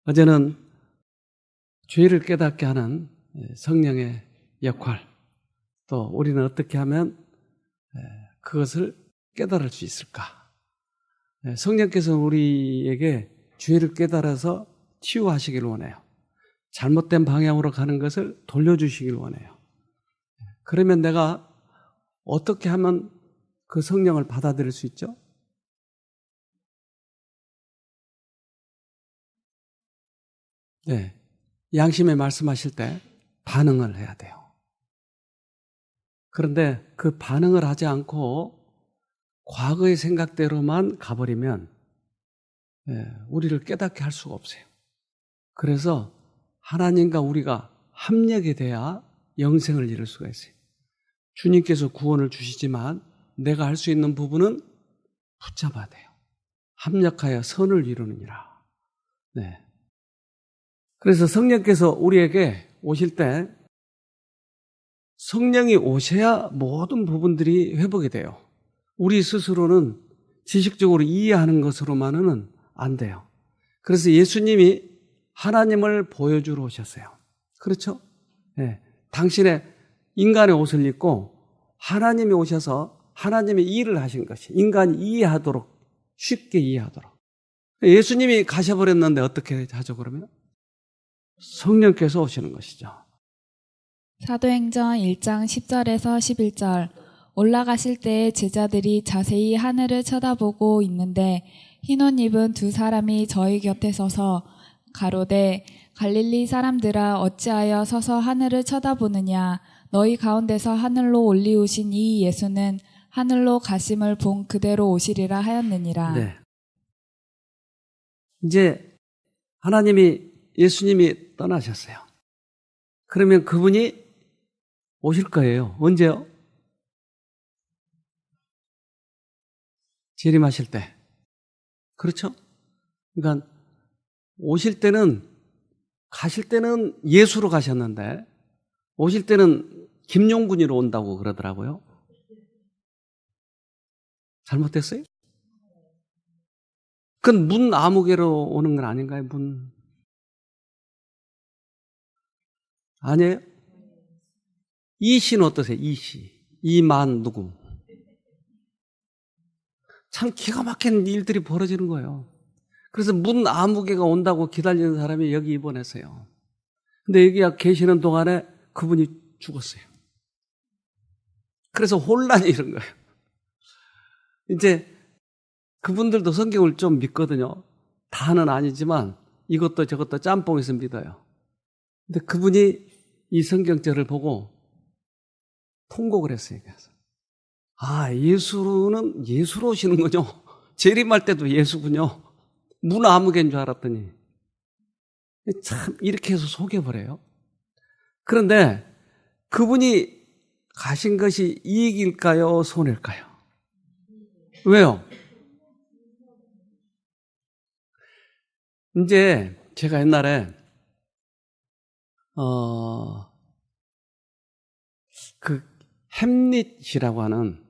어제는 죄를 깨닫게 하는 성령의 역할, 또 우리는 어떻게 하면 그것을 깨달을 수 있을까? 성령께서 우리에게 죄를 깨달아서 치유하시길 원해요. 잘못된 방향으로 가는 것을 돌려주시길 원해요. 그러면 내가 어떻게 하면 그 성령을 받아들일 수 있죠? 네, 양심에 말씀하실 때 반응을 해야 돼요. 그런데 그 반응을 하지 않고 과거의 생각대로만 가버리면 우리를 깨닫게 할 수가 없어요. 그래서 하나님과 우리가 합력이 돼야 영생을 이룰 수가 있어요. 주님께서 구원을 주시지만 내가 할 수 있는 부분은 붙잡아야 돼요. 합력하여 선을 이루느니라. 네. 그래서 성령께서 우리에게 오실 때 성령이 오셔야 모든 부분들이 회복이 돼요. 우리 스스로는 지식적으로 이해하는 것으로만은 안 돼요. 그래서 예수님이 하나님을 보여주러 오셨어요. 그렇죠? 네. 당신의 인간의 옷을 입고 하나님이 오셔서 하나님의 일을 하신 것이 인간이 이해하도록, 쉽게 이해하도록. 예수님이 가셔버렸는데 어떻게 하죠, 그러면? 성령께서 오시는 것이죠. 사도행전 1장 10절에서 11절. 올라가실 때에 제자들이 자세히 하늘을 쳐다보고 있는데 흰 옷 입은 두 사람이 저희 곁에 서서 가로되 갈릴리 사람들아 어찌하여 서서 하늘을 쳐다보느냐. 너희 가운데서 하늘로 올리우신 이 예수는 하늘로 가심을 본 그대로 오시리라 하였느니라. 네. 이제 예수님이 떠나셨어요. 그러면 그분이 오실 거예요. 언제요? 재림하실 때. 그렇죠? 그러니까 가실 때는 예수로 가셨는데 오실 때는 김용군이로 온다고 그러더라고요. 잘못됐어요? 그건 문 아무개로 오는 건 아닌가요? 아니에요? 이씨는 어떠세요? 이만 누구? 참 기가 막힌 일들이 벌어지는 거예요. 그래서 문 아무개가 온다고 기다리는 사람이 여기 입원했어요. 근데 여기 계시는 동안에 그분이 죽었어요. 그래서 혼란이 이런 거예요. 이제 그분들도 성경을 좀 믿거든요. 다는 아니지만 이것도 저것도 짬뽕에서 믿어요. 근데 그분이 이 성경절을 보고 통곡을 했어요. 그래서 예수는 예수로 오시는군요. 재림할 때도 예수군요. 문 아무개인 줄 알았더니 참 이렇게 해서 속여버려요. 그런데 그분이 가신 것이 이익일까요? 손해일까요? 왜요? 이제 제가 옛날에 그 햄릿이라고 하는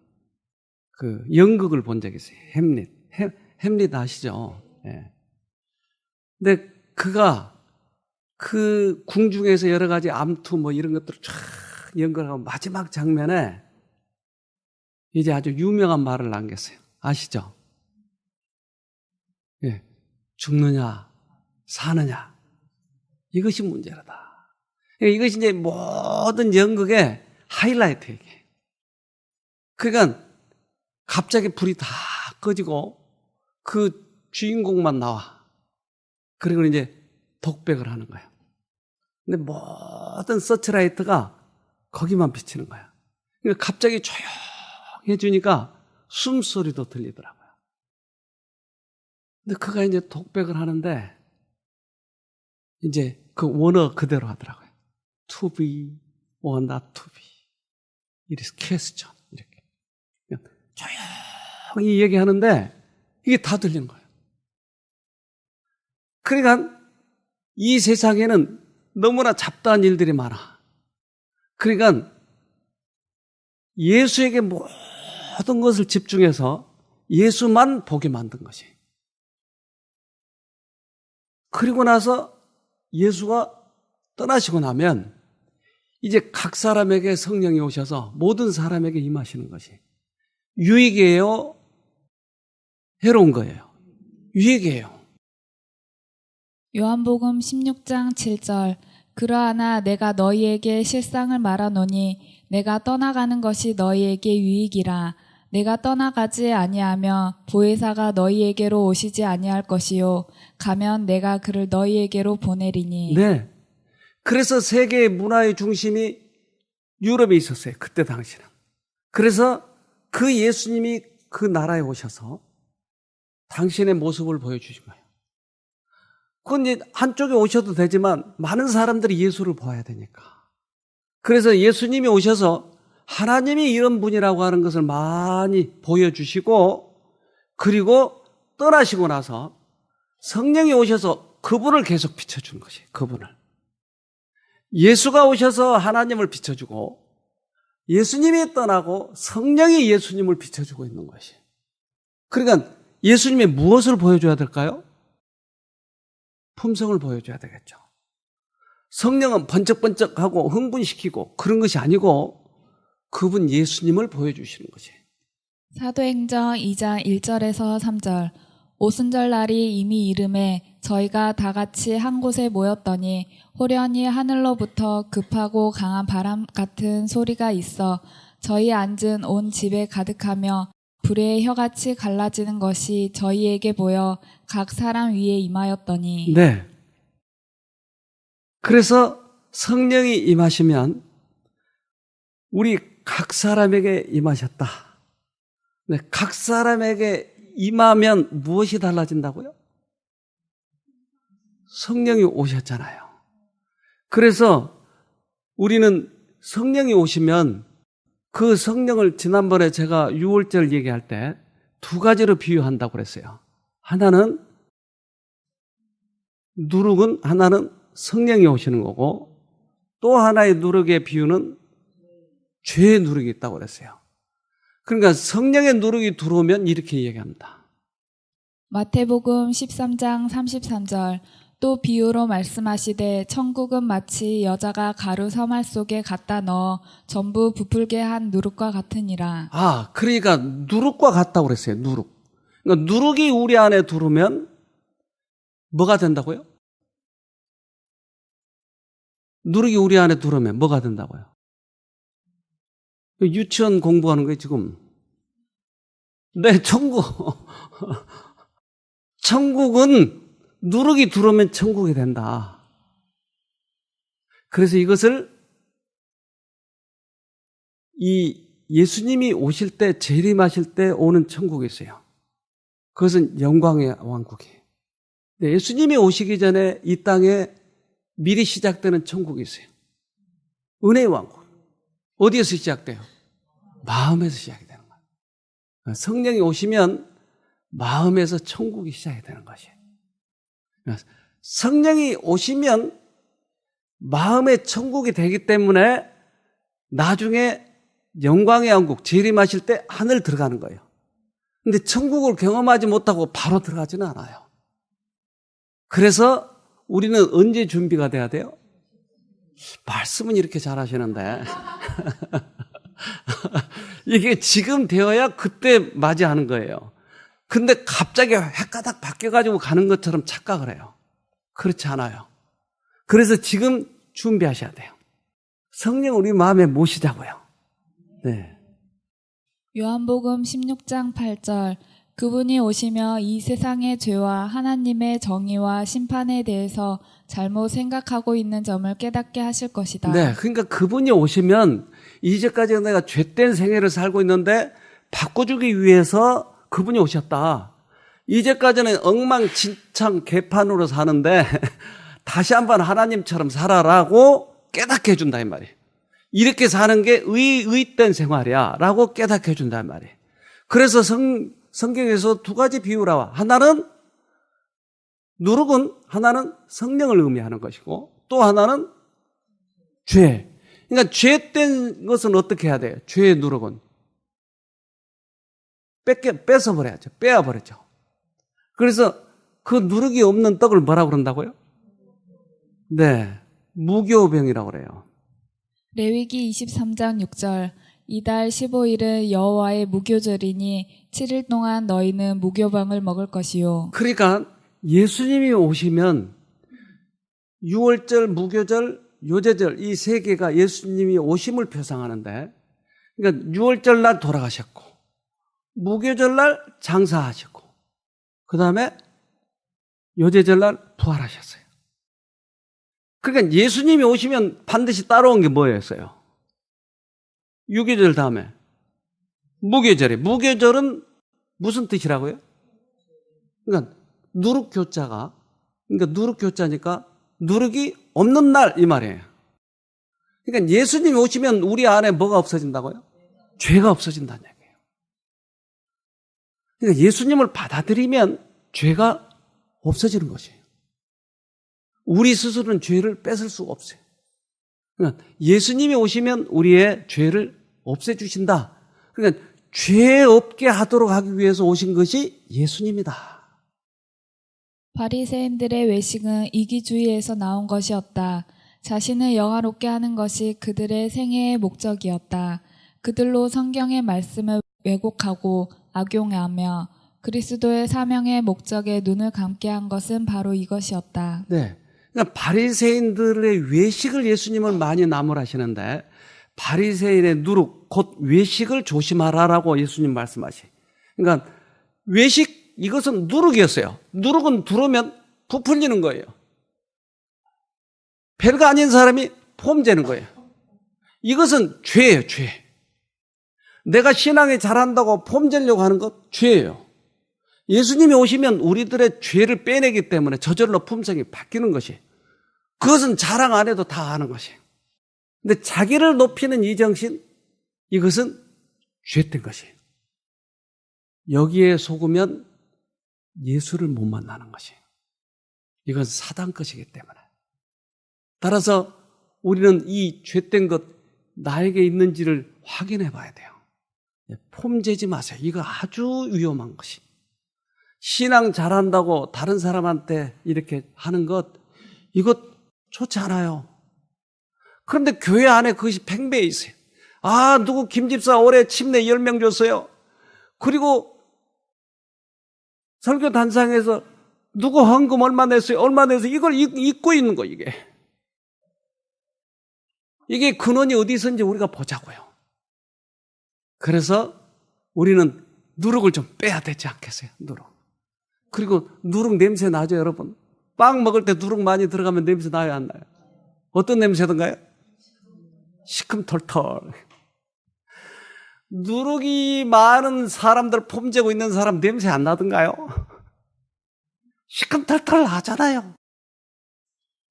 그 연극을 본 적이 있어요. 햄릿 아시죠? 예. 근데 그가 그 궁중에서 여러 가지 암투 뭐 이런 것들을 쫙 연극하고 마지막 장면에 이제 아주 유명한 말을 남겼어요. 아시죠? 예. 죽느냐 사느냐 이것이 문제라다. 이것이 이제 모든 연극의 하이라이트예요. 그러니까 갑자기 불이 다 꺼지고 그 주인공만 나와. 그리고 이제 독백을 하는 거예요. 근데 모든 서치라이트가 거기만 비치는 거야. 그러니까 갑자기 조용해지니까 숨소리도 들리더라고요. 근데 그가 이제 독백을 하는데 이제 그 원어 그대로 하더라고요. To be or not to be. It is question. 이렇게. 조용히 얘기하는데 이게 다 들리는 거예요. 그러니까 이 세상에는 너무나 잡다한 일들이 많아. 그러니까 예수에게 모든 것을 집중해서 예수만 보게 만든 것이. 그리고 나서 예수가 떠나시고 나면 이제 각 사람에게 성령이 오셔서 모든 사람에게 임하시는 것이 유익이에요? 해로운 거예요? 유익이에요. 요한복음 16장 7절 그러하나 내가 너희에게 실상을 말하노니 내가 떠나가는 것이 너희에게 유익이라. 내가 떠나가지 아니하며 보혜사가 너희에게로 오시지 아니할 것이요 가면 내가 그를 너희에게로 보내리니. 네. 그래서 세계의 문화의 중심이 유럽에 있었어요. 그때 당시는. 그래서 그 예수님이 그 나라에 오셔서 당신의 모습을 보여주신 거예요. 그건 이제 한쪽에 오셔도 되지만 많은 사람들이 예수를 보아야 되니까. 그래서 예수님이 오셔서 하나님이 이런 분이라고 하는 것을 많이 보여주시고 그리고 떠나시고 나서 성령이 오셔서 그분을 계속 비춰준 것이 그분을. 예수가 오셔서 하나님을 비춰주고 예수님이 떠나고 성령이 예수님을 비춰주고 있는 것이. 그러니까 예수님이 무엇을 보여줘야 될까요? 품성을 보여줘야 되겠죠. 성령은 번쩍번쩍하고 흥분시키고 그런 것이 아니고 그분 예수님을 보여주시는 것이. 사도행전 2장 1절에서 3절 오순절 날이 이미 이름에 저희가 다 같이 한 곳에 모였더니 호련히 하늘로부터 급하고 강한 바람 같은 소리가 있어 저희 앉은 온 집에 가득하며 불의 혀같이 갈라지는 것이 저희에게 보여 각 사람 위에 임하였더니. 네. 그래서 성령이 임하시면 우리 각 사람에게 임하셨다. 네, 각 사람에게 임하면 무엇이 달라진다고요? 성령이 오셨잖아요. 그래서 우리는 성령이 오시면 그 성령을 지난번에 제가 유월절 얘기할 때 두 가지로 비유한다고 그랬어요. 하나는 누룩은 하나는 성령이 오시는 거고 또 하나의 누룩의 비유는 죄의 누룩이 있다고 그랬어요. 그러니까 성령의 누룩이 들어오면 이렇게 얘기합니다. 마태복음 13장 33절 또 비유로 말씀하시되 천국은 마치 여자가 가루 서말 속에 갖다 넣어 전부 부풀게 한 누룩과 같으니라. 그러니까 누룩과 같다고 그랬어요. 누룩. 그러니까 누룩이 우리 안에 들어오면 뭐가 된다고요? 누룩이 우리 안에 들어오면 뭐가 된다고요? 유치원 공부하는 거예요, 지금. 네, 천국은 누룩이 들어오면 천국이 된다. 그래서 이것을 이 예수님이 오실 때, 재림하실 때 오는 천국이 있어요. 그것은 영광의 왕국이에요. 예수님이 오시기 전에 이 땅에 미리 시작되는 천국이 있어요. 은혜의 왕국. 어디에서 시작돼요? 마음에서 시작이 되는 거예요. 성령이 오시면 마음에서 천국이 시작이 되는 것이에요. 성령이 오시면 마음의 천국이 되기 때문에 나중에 영광의 왕국, 재림하실 때 하늘 들어가는 거예요. 근데 천국을 경험하지 못하고 바로 들어가지는 않아요. 그래서 우리는 언제 준비가 돼야 돼요? 말씀은 이렇게 잘하시는데 이게 지금 되어야 그때 맞이하는 거예요. 근데 갑자기 획가닥 바뀌어가지고 가는 것처럼 착각을 해요. 그렇지 않아요. 그래서 지금 준비하셔야 돼요. 성령 우리 마음에 모시자고요. 네. 요한복음 16장 8절 그분이 오시며 이 세상의 죄와 하나님의 정의와 심판에 대해서 잘못 생각하고 있는 점을 깨닫게 하실 것이다. 네, 그러니까 그분이 오시면 이제까지 내가 죄된 생애를 살고 있는데 바꿔주기 위해서 그분이 오셨다. 이제까지는 엉망진창 개판으로 사는데 다시 한번 하나님처럼 살아라고 깨닫게 해준다 이 말이에요. 이렇게 사는 게 의된 생활이야 라고 깨닫게 해준다 이 말이에요. 그래서 성경에서 두 가지 비유라. 하나는 누룩은 하나는 성령을 의미하는 것이고 또 하나는 죄. 그러니까 죄된 것은 어떻게 해야 돼요? 죄의 누룩은 뺏어버려야죠. 빼앗버렸죠. 그래서 그 누룩이 없는 떡을 뭐라고 그런다고요? 네, 무교병이라고 그래요. 레위기 23장 6절 이달 15일은 여호와의 무교절이니 7일 동안 너희는 무교병을 먹을 것이요. 그러니까 예수님이 오시면 6월절, 무교절, 요제절 이 세 개가 예수님이 오심을 표상하는데, 그러니까 6월절 날 돌아가셨고 무교절 날 장사하셨고 그 다음에 요제절 날 부활하셨어요. 그러니까 예수님이 오시면 반드시 따라온 게 뭐였어요? 유교절 다음에 무교절이에요. 무교절은 무슨 뜻이라고요? 그러니까 누룩교자가, 그러니까 누룩교자니까 누룩이 없는 날 이 말이에요. 그러니까 예수님이 오시면 우리 안에 뭐가 없어진다고요? 죄가 없어진다는 얘기예요. 그러니까 예수님을 받아들이면 죄가 없어지는 것이에요. 우리 스스로는 죄를 뺏을 수가 없어요. 그러니까 예수님이 오시면 우리의 죄를 없애주신다. 그러니까 죄 없게 하도록 하기 위해서 오신 것이 예수님이다. 바리새인들의 외식은 이기주의에서 나온 것이었다. 자신을 영화롭게 하는 것이 그들의 생애의 목적이었다. 그들로 성경의 말씀을 왜곡하고 악용하며 그리스도의 사명의 목적에 눈을 감게 한 것은 바로 이것이었다. 네. 그러니까 바리새인들의 외식을 예수님은 많이 나무라시는데, 바리새인의 누룩, 곧 외식을 조심하라라고 예수님 말씀하시. 그러니까 외식, 이것은 누룩이었어요. 누룩은 두르면 부풀리는 거예요. 별거 아닌 사람이 폼재는 거예요. 이것은 죄예요, 죄. 내가 신앙이 잘한다고 폼재려고 하는 것 죄예요. 예수님이 오시면 우리들의 죄를 빼내기 때문에 저절로 품성이 바뀌는 것이, 그것은 자랑 안 해도 다 아는 것이에요. 근데 자기를 높이는 이 정신, 이것은 죄된 것이에요. 여기에 속으면 예수를 못 만나는 것이에요. 이건 사단 것이기 때문에. 따라서 우리는 이 죄된 것 나에게 있는지를 확인해 봐야 돼요. 폼재지 마세요. 이거 아주 위험한 것이. 신앙 잘한다고 다른 사람한테 이렇게 하는 것, 이것 좋지 않아요. 그런데 교회 안에 그것이 팽배해 있어요. 아, 누구 김집사 올해 침례 10명 줬어요. 그리고 설교 단상에서 누구 헌금 얼마 냈어요. 얼마 내서 이걸 잊고 있는 거, 이게. 이게 근원이 어디 있는지 우리가 보자고요. 그래서 우리는 누룩을 좀 빼야 되지 않겠어요? 누룩. 그리고 누룩 냄새 나죠, 여러분? 빵 먹을 때 누룩 많이 들어가면 냄새 나요, 안 나요? 어떤 냄새던가요? 시큼털털. 누룩이 많은 사람들, 폼재고 있는 사람 냄새 안 나던가요? 시큼털털 하잖아요.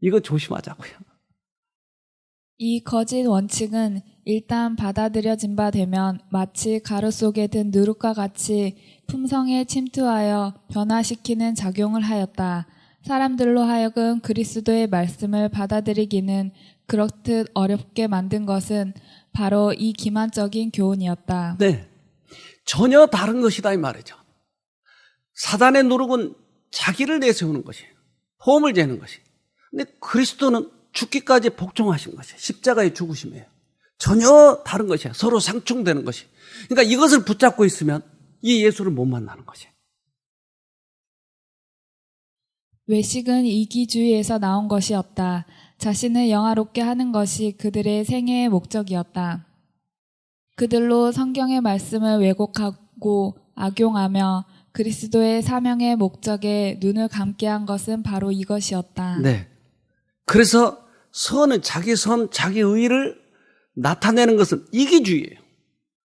이거 조심하자고요. 이 거짓 원칙은 일단 받아들여진 바 되면 마치 가루 속에 든 누룩과 같이 품성에 침투하여 변화시키는 작용을 하였다. 사람들로 하여금 그리스도의 말씀을 받아들이기는 그렇듯 어렵게 만든 것은 바로 이 기만적인 교훈이었다. 네, 전혀 다른 것이다 이 말이죠. 사단의 누룩은 자기를 내세우는 것이에요. 폼을 재는 것이. 근데 그리스도는 죽기까지 복종하신 것이에요. 십자가의 죽으심이에요. 전혀 다른 것이에요. 서로 상충되는 것이. 그러니까 이것을 붙잡고 있으면 이 예수를 못 만나는 것이에요. 외식은 이기주의에서 나온 것이었다. 자신을 영화롭게 하는 것이 그들의 생애의 목적이었다. 그들로 성경의 말씀을 왜곡하고 악용하며 그리스도의 사명의 목적에 눈을 감게 한 것은 바로 이것이었다. 네. 그래서 선은 자기 선, 자기 의를 나타내는 것은 이기주의예요.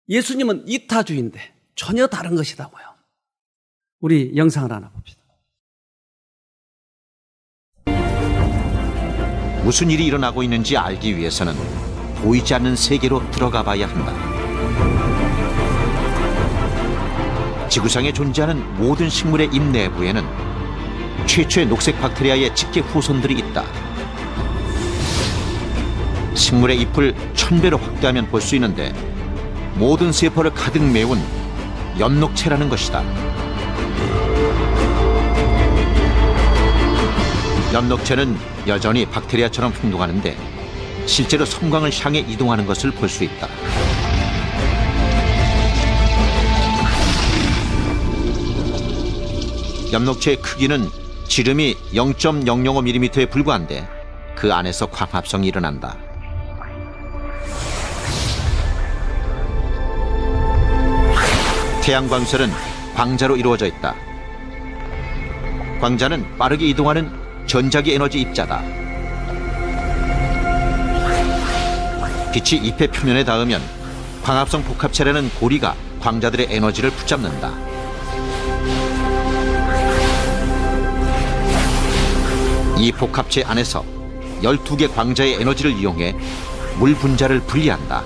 예수님은 이타주의인데 전혀 다른 것이다고요. 우리 영상을 하나 봅시다. 무슨 일이 일어나고 있는지 알기 위해서는 보이지 않는 세계로 들어가 봐야 한다. 지구상에 존재하는 모든 식물의 잎 내부에는 최초의 녹색 박테리아의 직계 후손들이 있다. 식물의 잎을 1000배로 확대하면 볼 수 있는데 모든 세포를 가득 메운 연녹체라는 것이다. 엽록체는 여전히 박테리아처럼 행동하는데 실제로 섬광을 향해 이동하는 것을 볼 수 있다. 엽록체의 크기는 지름이 0.005mm에 불과한데 그 안에서 광합성이 일어난다. 태양 광선은 광자로 이루어져 있다. 광자는 빠르게 이동하는 전자기 에너지 입자다. 빛이 잎의 표면에 닿으면 광합성 복합체라는 고리가 광자들의 에너지를 붙잡는다. 이 복합체 안에서 12개 광자의 에너지를 이용해 물 분자를 분리한다.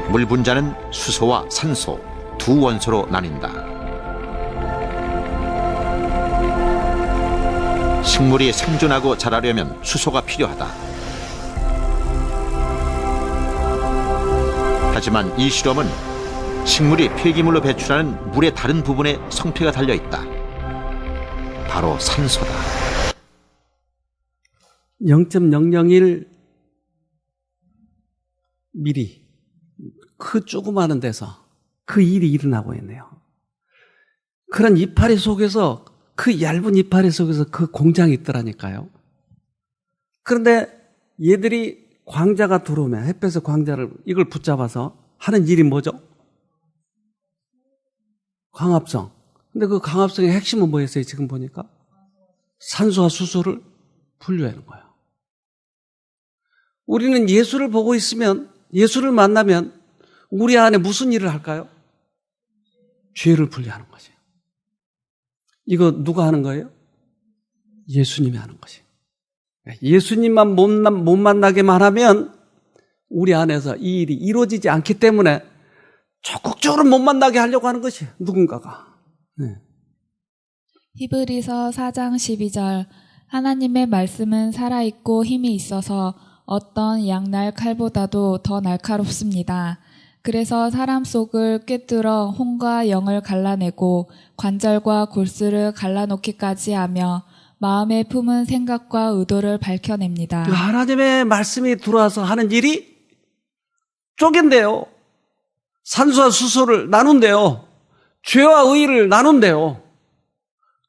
물 분자는 수소와 산소 두 원소로 나뉜다. 식물이 생존하고 자라려면 수소가 필요하다. 하지만 이 실험은 식물이 폐기물로 배출하는 물의 다른 부분에 성패가 달려 있다. 바로 산소다. 0.001 미리 그 조그마한 데서 그 일이 일어나고 있네요. 그런 이파리 속에서, 그 얇은 이파리 속에서 그 공장이 있더라니까요. 그런데 얘들이 광자가 들어오면, 햇볕의 광자를 이걸 붙잡아서 하는 일이 뭐죠? 광합성. 근데 그 광합성의 핵심은 뭐였어요? 지금 보니까 산소와 수소를 분류하는 거예요. 우리는 예수를 보고 있으면, 예수를 만나면 우리 안에 무슨 일을 할까요? 죄를 분리하는 거죠. 이거 누가 하는 거예요? 예수님이 하는 것이에요. 예수님만 못 만나게만 하면 우리 안에서 이 일이 이루어지지 않기 때문에 적극적으로 못 만나게 하려고 하는 것이에요. 누군가가. 네. 히브리서 4장 12절 하나님의 말씀은 살아있고 힘이 있어서 어떤 양날 칼보다도 더 날카롭습니다. 그래서 사람 속을 꿰뚫어 혼과 영을 갈라내고 관절과 골수를 갈라놓기까지 하며 마음에 품은 생각과 의도를 밝혀냅니다. 그 하나님의 말씀이 들어와서 하는 일이 쪼갠대요. 산소와 수소를 나눈대요. 죄와 의를 나눈대요.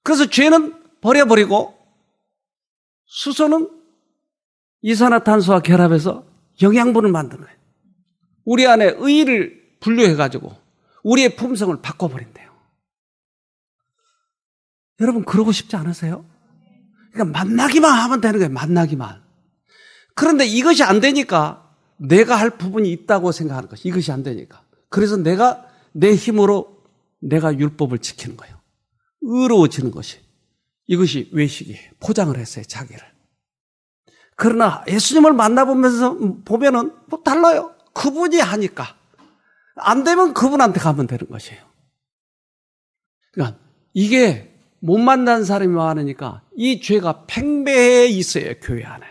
그래서 죄는 버려버리고 수소는 이산화탄소와 결합해서 영양분을 만드는 거예요. 우리 안에 의를 분류해가지고 우리의 품성을 바꿔버린대요. 여러분 그러고 싶지 않으세요? 그러니까 만나기만 하면 되는 거예요. 만나기만. 그런데 이것이 안 되니까 내가 할 부분이 있다고 생각하는 것이, 이것이 안 되니까. 그래서 내가 내 힘으로 내가 율법을 지키는 거예요. 의로워지는 것이. 이것이 외식이에요. 포장을 했어요, 자기를. 그러나 예수님을 만나보면서 보면은 뭐 달라요. 그분이 하니까. 안 되면 그분한테 가면 되는 것이에요. 그러니까 이게 못 만난 사람이 많으니까 이 죄가 팽배해 있어요, 교회 안에.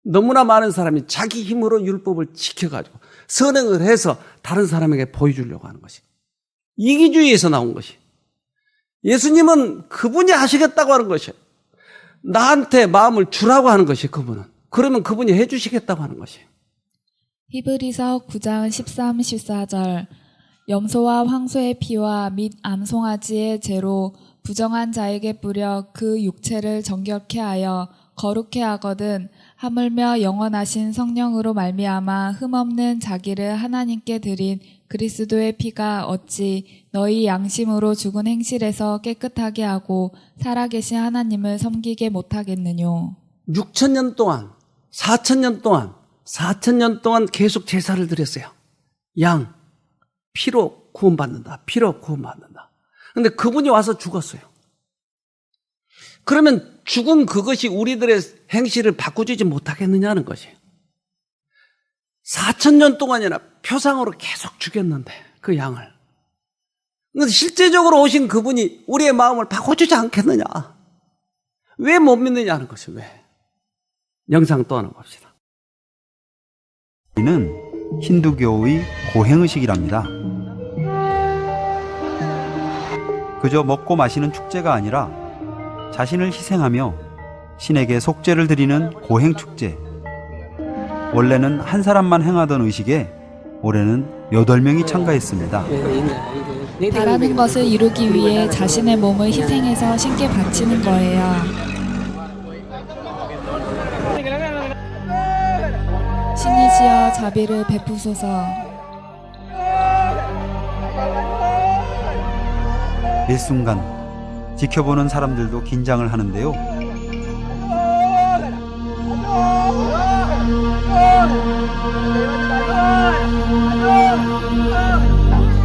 너무나 많은 사람이 자기 힘으로 율법을 지켜가지고 선행을 해서 다른 사람에게 보여주려고 하는 것이. 이기주의에서 나온 것이. 예수님은 그분이 하시겠다고 하는 것이에요. 나한테 마음을 주라고 하는 것이 그분은. 그러면 그분이 해주시겠다고 하는 것이에요. 히브리서 9장 13, 14절 염소와 황소의 피와 및 암송아지의 죄로 부정한 자에게 뿌려 그 육체를 정결케 하여 거룩케 하거든 하물며 영원하신 성령으로 말미암아 흠없는 자기를 하나님께 드린 그리스도의 피가 어찌 너희 양심으로 죽은 행실에서 깨끗하게 하고 살아계신 하나님을 섬기게 못하겠느뇨. 6,000년 동안, 4,000년 동안, 4,000년 동안 계속 제사를 드렸어요. 양, 피로 구원받는다. 피로 구원받는다. 그런데 그분이 와서 죽었어요. 그러면 죽은 그것이 우리들의 행실을 바꿔주지 못하겠느냐는 것이에요. 4,000년 동안이나 표상으로 계속 죽였는데 그 양을. 그런데 실제적으로 오신 그분이 우리의 마음을 바꿔주지 않겠느냐. 왜 못 믿느냐는 것이에요. 왜? 영상 또 하나 봅시다. 이는 힌두교의 고행의식이랍니다. 그저 먹고 마시는 축제가 아니라 자신을 희생하며 신에게 속죄를 드리는 고행축제. 원래는 한 사람만 행하던 의식에 올해는 8명이 참가했습니다. 바라는 것을 이루기 위해 자신의 몸을 희생해서 신께 바치는 거예요. 신이시여 자비를 베푸소서. 일순간 지켜보는 사람들도 긴장을 하는데요.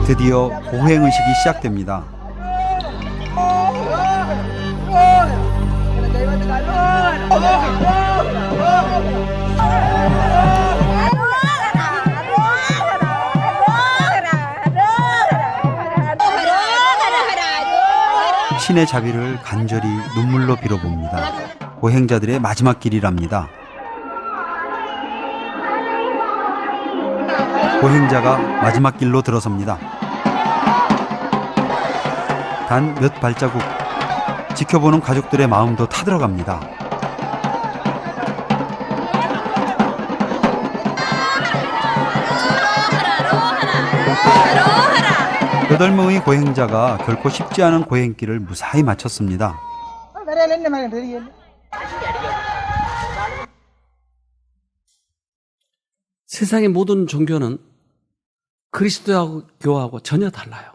드디어 고행의식이 시작됩니다. 신의 자비를 간절히 눈물로 빌어봅니다. 고행자들의 마지막 길이랍니다. 고행자가 마지막 길로 들어섭니다. 단 몇 발자국, 지켜보는 가족들의 마음도 타들어갑니다. 여덟 명의 고행자가 결코 쉽지 않은 고행길을 무사히 마쳤습니다. 세상의 모든 종교는 그리스도교하고 전혀 달라요.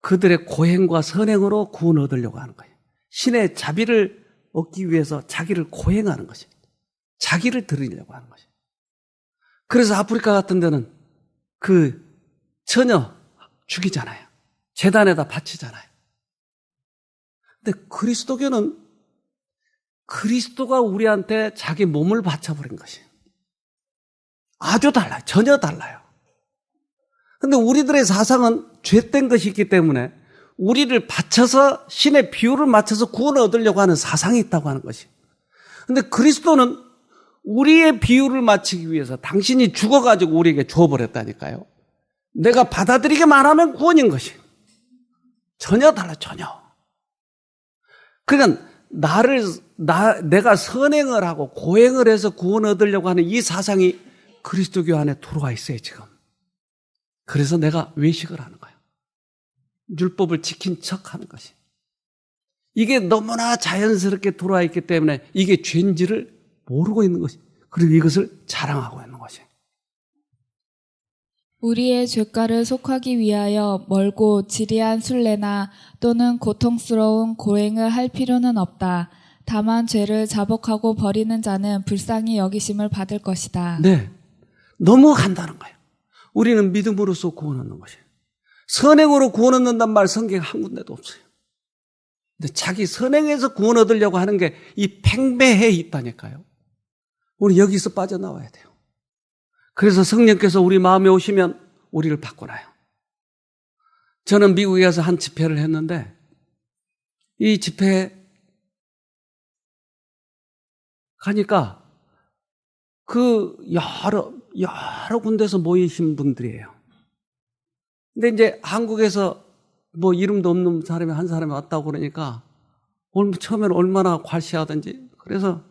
그들의 고행과 선행으로 구원을 얻으려고 하는 거예요. 신의 자비를 얻기 위해서 자기를 고행하는 것입니다. 자기를 드리려고 하는 것입니다. 그래서 아프리카 같은 데는 그 처녀 죽이잖아요. 제단에다 바치잖아요. 근데 그리스도교는 그리스도가 우리한테 자기 몸을 바쳐버린 것이에요. 아주 달라요. 전혀 달라요. 근데 우리들의 사상은 죄된 것이 있기 때문에 우리를 바쳐서 신의 비율을 맞춰서 구원을 얻으려고 하는 사상이 있다고 하는 것이에요. 근데 그리스도는 우리의 비율을 맞추기 위해서 당신이 죽어가지고 우리에게 주어버렸다니까요. 내가 받아들이기만 하면 구원인 것이에요. 전혀 달라요. 전혀. 그러니까 내가 선행을 하고 고행을 해서 구원을 얻으려고 하는 이 사상이 그리스도교 안에 들어와 있어요, 지금. 그래서 내가 외식을 하는 거예요. 율법을 지킨 척 하는 것이. 이게 너무나 자연스럽게 들어와 있기 때문에 이게 죄인지를 모르고 있는 것이. 그리고 이것을 자랑하고 있는 것이. 우리의 죄가를 속하기 위하여 멀고 지리한 순례나 또는 고통스러운 고행을 할 필요는 없다. 다만 죄를 자복하고 버리는 자는 불쌍히 여기심을 받을 것이다. 네. 너무 간단한 거예요. 우리는 믿음으로써 구원 얻는 것이에요. 선행으로 구원 얻는단 말 성경 한 군데도 없어요. 근데 자기 선행에서 구원 얻으려고 하는 게 이 팽배해 있다니까요. 우리 여기서 빠져나와야 돼요. 그래서 성령께서 우리 마음에 오시면 우리를 바꾸나요. 저는 미국에 가서 한 집회를 했는데 이 집회에 가니까 그 여러 군데서 모이신 분들이에요. 근데 이제 한국에서 뭐 이름도 없는 사람이 한 사람이 왔다고 그러니까 처음에는 얼마나 괄시하든지 그래서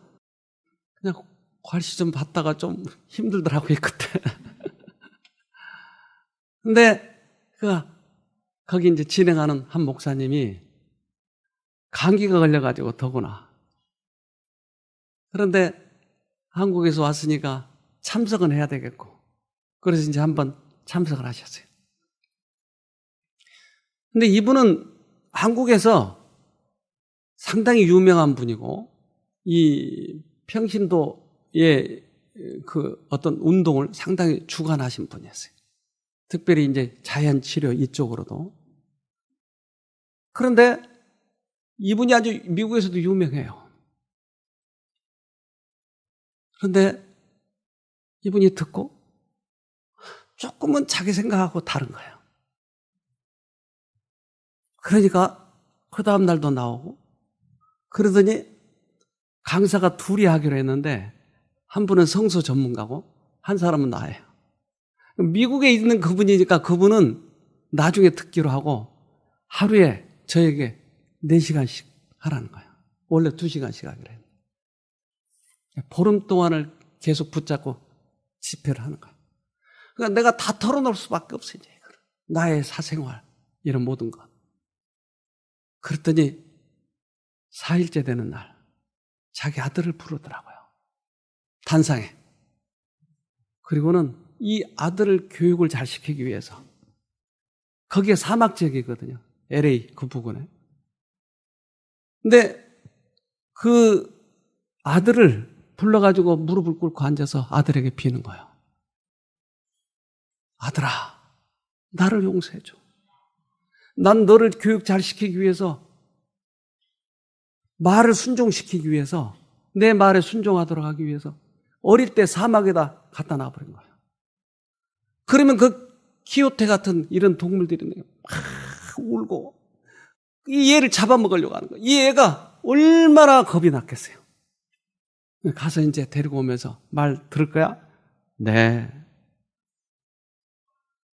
그냥 괄시 좀 받다가 좀 힘들더라고요, 그때. 근데 거기 이제 진행하는 한 목사님이 감기가 걸려가지고 더구나. 그런데 한국에서 왔으니까 참석은 해야 되겠고. 그래서 이제 한번 참석을 하셨어요. 근데 이분은 한국에서 상당히 유명한 분이고, 이 평신도의 그 어떤 운동을 상당히 주관하신 분이었어요. 특별히 이제 자연치료 이쪽으로도. 그런데 이분이 아주 미국에서도 유명해요. 그런데 이분이 듣고 조금은 자기 생각하고 다른 거예요. 그러니까 그 다음 날도 나오고 그러더니 강사가 둘이 하기로 했는데 한 분은 성서 전문가고 한 사람은 나예요. 미국에 있는 그분이니까 그분은 나중에 듣기로 하고 하루에 저에게 4시간씩 하라는 거예요. 원래 2시간씩 하기로 했는데. 보름 동안을 계속 붙잡고 집회를 하는 거예요. 그러니까 내가 다 털어놓을 수밖에 없어요. 이제. 나의 사생활, 이런 모든 것. 그랬더니 4일째 되는 날 자기 아들을 부르더라고요. 단상에. 그리고는 이 아들을 교육을 잘 시키기 위해서, 거기에 사막 지역이거든요. LA 그 부근에. 근데 그 아들을 불러가지고 무릎을 꿇고 앉아서 아들에게 비는 거예요. 아들아, 나를 용서해줘. 난 너를 교육 잘 시키기 위해서, 말을 순종시키기 위해서, 내 말에 순종하도록 하기 위해서 어릴 때 사막에다 갖다 놔버린 거예요. 그러면 그 키오테 같은 이런 동물들이 막 울고 이 얘를 잡아먹으려고 하는 거예요. 이 애가 얼마나 겁이 났겠어요. 가서 이제 데리고 오면서 말 들을 거야? 네.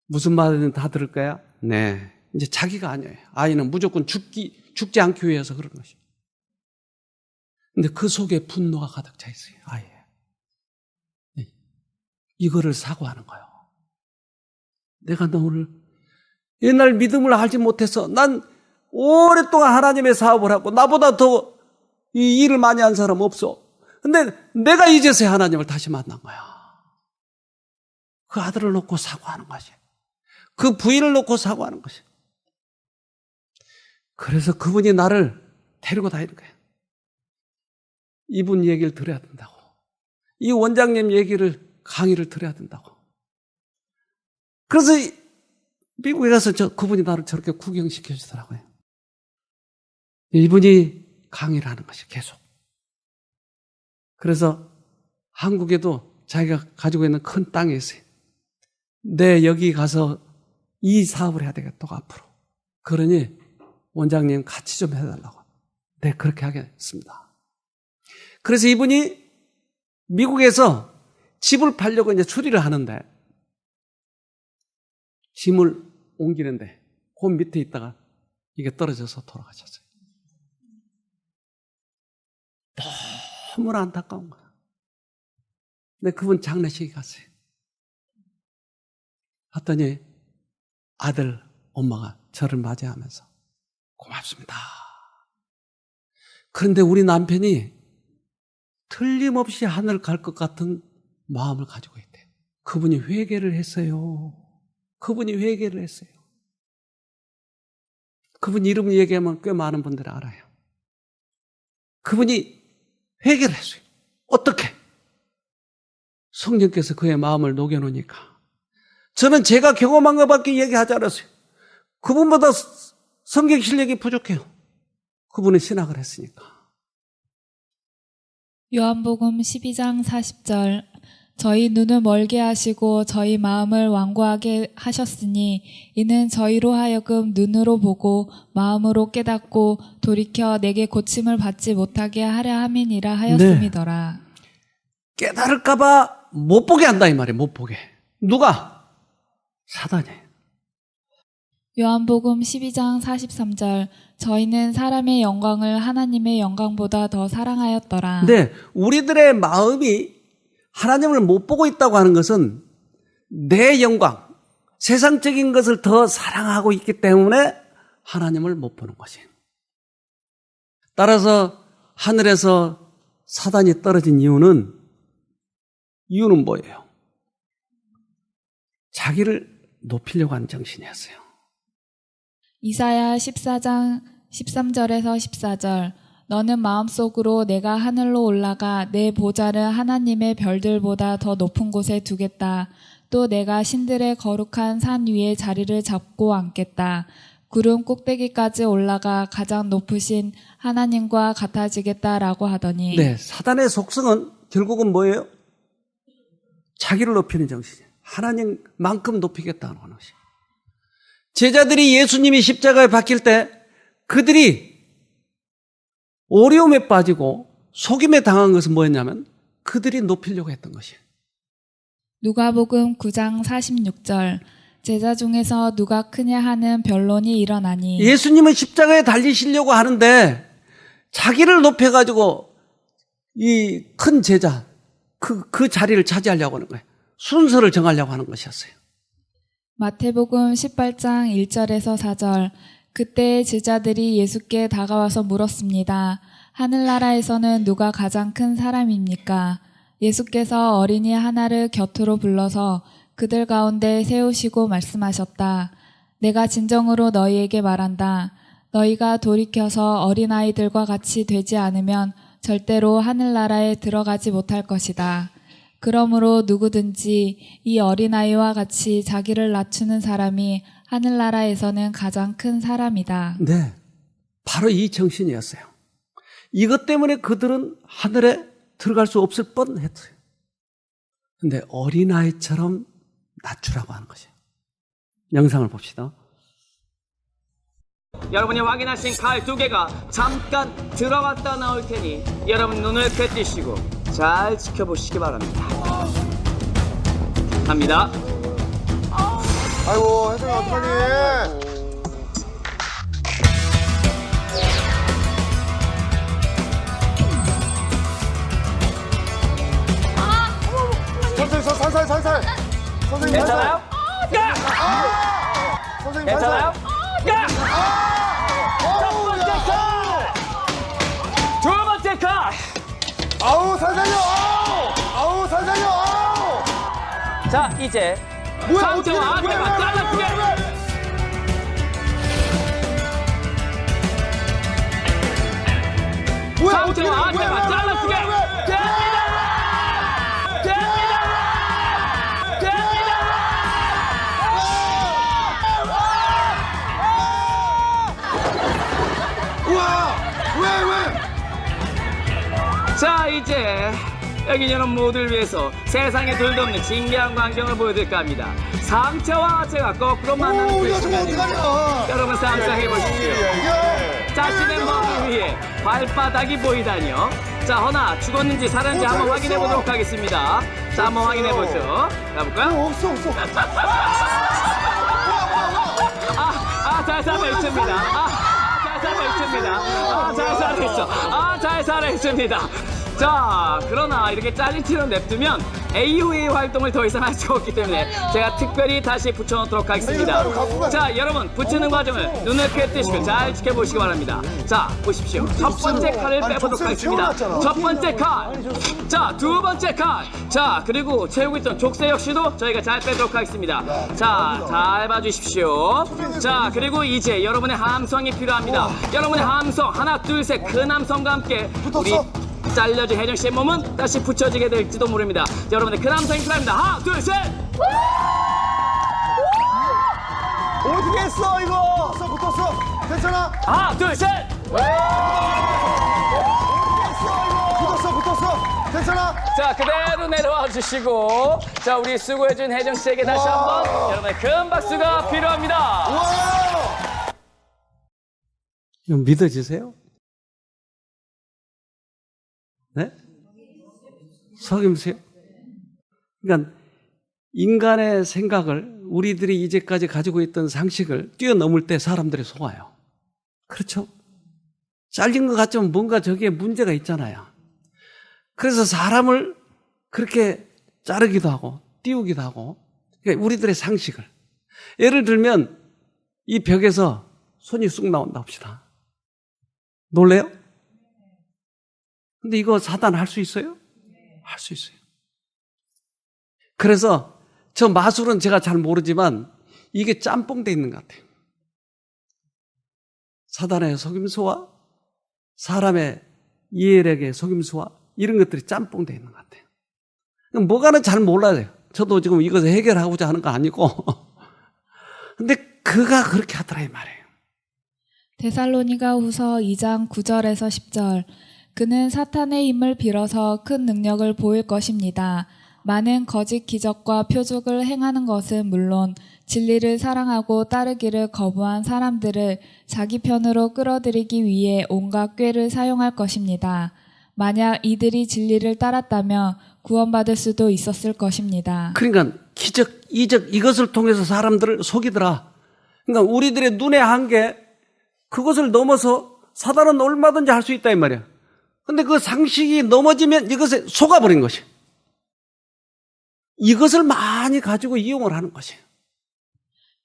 무슨 말이든 다 들을 거야? 네. 이제 자기가 아니에요. 아이는 무조건 죽지 않기 위해서 그런 것이에요. 근데 그 속에 분노가 가득 차 있어요. 아예. 이거를 사고하는 거예요. 내가 너를 옛날 믿음을 알지 못해서 난 오랫동안 하나님의 사업을 하고 나보다 더 이 일을 많이 한 사람 없어. 근데 내가 이제서야 하나님을 다시 만난 거야. 그 아들을 놓고 사고하는 것이. 그 부인을 놓고 사고하는 것이. 그래서 그분이 나를 데리고 다니는 거예요. 이분 얘기를 들어야 된다고. 이 원장님 얘기를, 강의를 들어야 된다고. 그래서 미국에 가서 그분이 나를 저렇게 구경시켜 주더라고요. 이분이 강의를 하는 것이 계속. 그래서 한국에도 자기가 가지고 있는 큰 땅이 있어요. 내 여기 가서 이 사업을 해야 되겠다고 앞으로. 그러니 원장님 같이 좀 해달라고. 네, 그렇게 하겠습니다. 그래서 이분이 미국에서 집을 팔려고 이제 수리를 하는데, 짐을 옮기는데 그 밑에 있다가 이게 떨어져서 돌아가셨어요. 너무나 안타까운 거야. 근데 그분 장례식에 갔어요. 봤더니 아들, 엄마가 저를 맞이하면서 고맙습니다. 그런데 우리 남편이 틀림없이 하늘 갈 것 같은 마음을 가지고 있대요. 그분이 회개를 했어요. 그분이 회개를 했어요. 그분 이름 얘기하면 꽤 많은 분들이 알아요. 그분이 회개를 했어요. 어떻게? 성령께서 그의 마음을 녹여놓으니까. 저는 제가 경험한 것밖에 얘기하지 않았어요. 그분보다 성경 실력이 부족해요. 그분은 신학을 했으니까. 요한복음 12장 40절. 저희 눈을 멀게 하시고 저희 마음을 완고하게 하셨으니 이는 저희로 하여금 눈으로 보고 마음으로 깨닫고 돌이켜 내게 고침을 받지 못하게 하려 함이니라 하였음이더라. 네. 깨달을까봐 못 보게 한다 이 말이에요. 못 보게. 누가? 사단이. 요한복음 12장 43절. 저희는 사람의 영광을 하나님의 영광보다 더 사랑하였더라. 네, 우리들의 마음이 하나님을 못 보고 있다고 하는 것은 내 영광, 세상적인 것을 더 사랑하고 있기 때문에 하나님을 못 보는 것이에요. 따라서 하늘에서 사단이 떨어진 이유는 뭐예요? 자기를 높이려고 하는 정신이었어요. 이사야 14장 13절에서 14절. 너는 마음속으로 내가 하늘로 올라가 내 보좌를 하나님의 별들보다 더 높은 곳에 두겠다. 또 내가 신들의 거룩한 산 위에 자리를 잡고 앉겠다. 구름 꼭대기까지 올라가 가장 높으신 하나님과 같아지겠다라고 하더니. 네, 사단의 속성은 결국은 뭐예요? 자기를 높이는 정신이에요. 하나님만큼 높이겠다는 것이. 제자들이 예수님이 십자가에 박힐 때 그들이 어려움에 빠지고 속임에 당한 것은 뭐였냐면 그들이 높이려고 했던 것이에요. 누가복음 9장 46절. 제자 중에서 누가 크냐 하는 변론이 일어나니 예수님은 십자가에 달리시려고 하는데 자기를 높여가지고 이 큰 제자, 그 자리를 차지하려고 하는 거예요. 순서를 정하려고 하는 것이었어요. 마태복음 18장 1절에서 4절. 그때 제자들이 예수께 다가와서 물었습니다. 하늘나라에서는 누가 가장 큰 사람입니까? 예수께서 어린이 하나를 곁으로 불러서 그들 가운데 세우시고 말씀하셨다. 내가 진정으로 너희에게 말한다. 너희가 돌이켜서 어린아이들과 같이 되지 않으면 절대로 하늘나라에 들어가지 못할 것이다. 그러므로 누구든지 이 어린아이와 같이 자기를 낮추는 사람이 하늘나라에서는 가장 큰 사람이다. 네, 바로 이 정신이었어요. 이것 때문에 그들은 하늘에 들어갈 수 없을 뻔했어요. 근데 어린아이처럼 낮추라고 하는 것이에요. 영상을 봅시다. 여러분이 확인하신 칼 2개가 잠깐 들어갔다 나올 테니 여러분 눈을 꿰뜨시고 잘 지켜보시기 바랍니다. 갑니다. 아이고, 혜성이 어떡하니? 천천히, 살살. 선생님, 괜찮아요? 야! 선생님, 괜찮아요? 야! 두 번째 칼! 아우, 살살요! 아우, 살살요! 아우! 자, 이제 뭐야, 상체와 어떻게 돼? 앞에만 잘라주게! 뭐야, 어떻게 돼? 상체와 앞에만 잘라주게! 우와! 왜? 자, 이제 여기 있는 모두를 위해서 세상에 둘도 없는 신기한 광경을 보여드릴까 합니다. 상체와 하체가 거꾸로 만나는 오, 그 야, 저거 순간입니다. 어떡하냐? 여러분 상상해 보십시오. 자신의 머리 위에 발바닥이 보이다니요. 자, 허나 죽었는지 살았는지 한번 잘했어. 확인해 보도록 하겠습니다. 자, 한번 확인해 보죠. 가볼까요? 없어. 잘 살아있습니다. 잘 살아있습니다. 자, 그러나 이렇게 잘린 채로 냅두면 AOA 활동을 더 이상 할 수가 없기 때문에 제가 특별히 다시 붙여놓도록 하겠습니다. 자, 여러분 붙이는 과정을 눈을 꿰뜨시고 잘 지켜보시기 바랍니다. 자, 보십시오. 첫 번째 칼을 빼보도록 하겠습니다. 첫 번째 칼. 자, 두 번째 칼. 자, 그리고 채우고 있던 족쇄 역시도 저희가 잘 빼도록 하겠습니다. 자, 잘 봐주십시오. 자, 그리고 이제 여러분의 함성이 필요합니다. 여러분의 함성 하나 둘 셋 큰 함성과 함께 우리 잘려진 혜정 씨의 몸은 다시 붙여지게 될지도 모릅니다. 자, 여러분의 큰 함성이 필요합니다. 하나 둘 셋. 어떻게 했어, 이거? 붙었어. 괜찮아? 하나 둘 셋. 붙었어. 괜찮아? 자, 그대로 내려와 주시고, 자, 우리 수고해준 혜정 씨에게 다시 한번 여러분의 큰 박수가 필요합니다. 와! 좀 믿어지세요? 네? 속임수요? 그러니까 인간의 생각을 우리들이 이제까지 가지고 있던 상식을 뛰어넘을 때 사람들이 속아요. 그렇죠? 잘린 것 같지만 뭔가 저기에 문제가 있잖아요. 그래서 사람을 그렇게 자르기도 하고 띄우기도 하고, 그러니까 우리들의 상식을. 예를 들면 이 벽에서 손이 쑥 나온다 합시다. 놀래요? 근데 이거 사단 할 수 있어요? 할 수 있어요. 그래서 저 마술은 제가 잘 모르지만 이게 짬뽕돼 있는 것 같아요. 사단의 속임수와 사람의 이해력의 속임수와 이런 것들이 짬뽕돼 있는 것 같아요. 뭐가는 잘 몰라요. 저도 지금 이것을 해결하고자 하는 거 아니고. 근데 그가 그렇게 하더라 이 말이에요. 데살로니가 후서 2장 9절에서 10절. 그는 사탄의 힘을 빌어서 큰 능력을 보일 것입니다. 많은 거짓 기적과 표적을 행하는 것은 물론 진리를 사랑하고 따르기를 거부한 사람들을 자기 편으로 끌어들이기 위해 온갖 꾀를 사용할 것입니다. 만약 이들이 진리를 따랐다면 구원받을 수도 있었을 것입니다. 그러니까 기적, 이적 이것을 통해서 사람들을 속이더라. 그러니까 우리들의 눈의 한계, 그것을 넘어서 사단은 얼마든지 할 수 있다 이 말이야. 근데 그 상식이 넘어지면 이것에 속아버린 것이. 이것을 많이 가지고 이용을 하는 것이.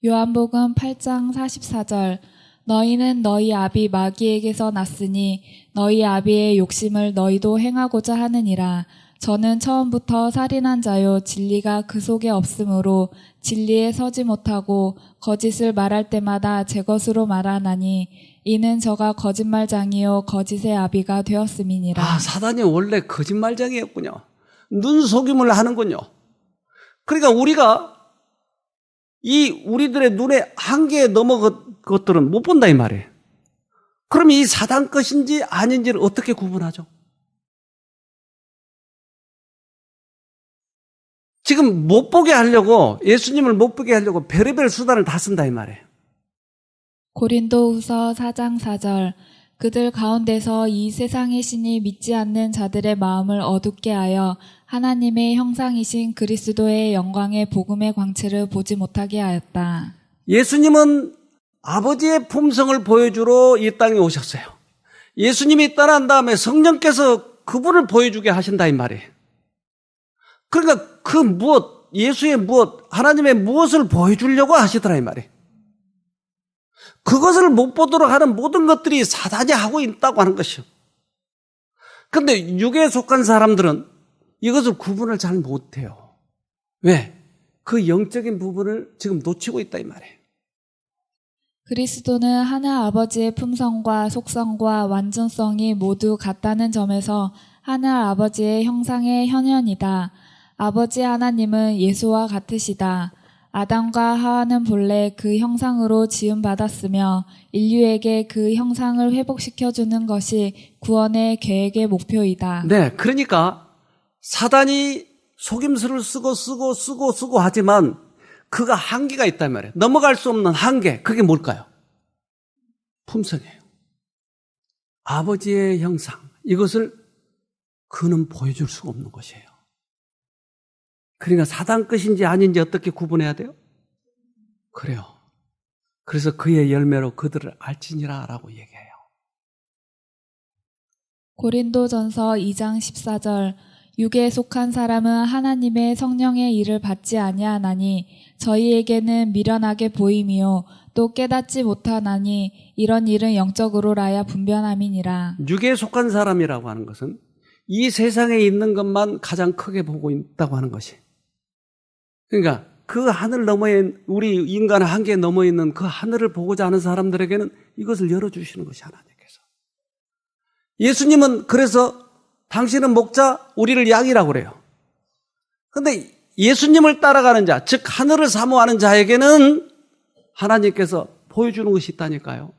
요한복음 8장 44절 너희는 너희 아비 마귀에게서 났으니 너희 아비의 욕심을 너희도 행하고자 하느니라. 저는 처음부터 살인한 자요 진리가 그 속에 없으므로 진리에 서지 못하고 거짓을 말할 때마다 제 것으로 말하나니 이는 저가 거짓말장이요 거짓의 아비가 되었음이니라. 아, 사단이 원래 거짓말장이었군요. 눈속임을 하는군요. 그러니까 우리가 이 우리들의 눈에 한계에 넘어간 것들은 못 본다 이 말이에요. 그럼 이 사단 것인지 아닌지를 어떻게 구분하죠? 지금 못 보게 하려고, 예수님을 못 보게 하려고 별의별 수단을 다 쓴다 이 말이에요. 고린도후서 4장 4절 그들 가운데서 이 세상의 신이 믿지 않는 자들의 마음을 어둡게 하여 하나님의 형상이신 그리스도의 영광의 복음의 광채를 보지 못하게 하였다. 예수님은 아버지의 품성을 보여주러 이 땅에 오셨어요. 예수님이 떠난 다음에 성령께서 그분을 보여주게 하신다 이 말이에요. 그러니까 그 무엇, 예수의 무엇, 하나님의 무엇을 보여주려고 하시더라 이 말이에요. 그것을 못 보도록 하는 모든 것들이 사단이 하고 있다고 하는 것이요. 그런데 육에 속한 사람들은 이것을 구분을 잘 못해요. 왜? 그 영적인 부분을 지금 놓치고 있다 이 말이에요. 그리스도는 하늘 아버지의 품성과 속성과 완전성이 모두 같다는 점에서 하늘 아버지의 형상의 현현이다. 아버지 하나님은 예수와 같으시다. 아담과 하와는 본래 그 형상으로 지음받았으며 인류에게 그 형상을 회복시켜주는 것이 구원의 계획의 목표이다. 네, 그러니까 사단이 속임수를 쓰고 하지만 그가 한계가 있단 말이에요. 넘어갈 수 없는 한계, 그게 뭘까요? 품성이에요. 아버지의 형상, 이것을 그는 보여줄 수가 없는 것이에요. 그러니까 사단 것인지 아닌지 어떻게 구분해야 돼요? 그래요. 그래서 그의 열매로 그들을 알지니라 라고 얘기해요. 고린도전서 2장 14절 육에 속한 사람은 하나님의 성령의 일을 받지 아니하나니 저희에게는 미련하게 보임이요 또 깨닫지 못하나니 이런 일은 영적으로라야 분변함이니라. 육에 속한 사람이라고 하는 것은 이 세상에 있는 것만 가장 크게 보고 있다고 하는 것이. 그러니까 그 하늘 너머에 우리 인간의 한계에 넘어 있는 그 하늘을 보고자 하는 사람들에게는 이것을 열어주시는 것이 하나님께서. 예수님은 그래서 당신은 목자, 우리를 양이라고 그래요. 그런데 예수님을 따라가는 자, 즉 하늘을 사모하는 자에게는 하나님께서 보여주는 것이 있다니까요.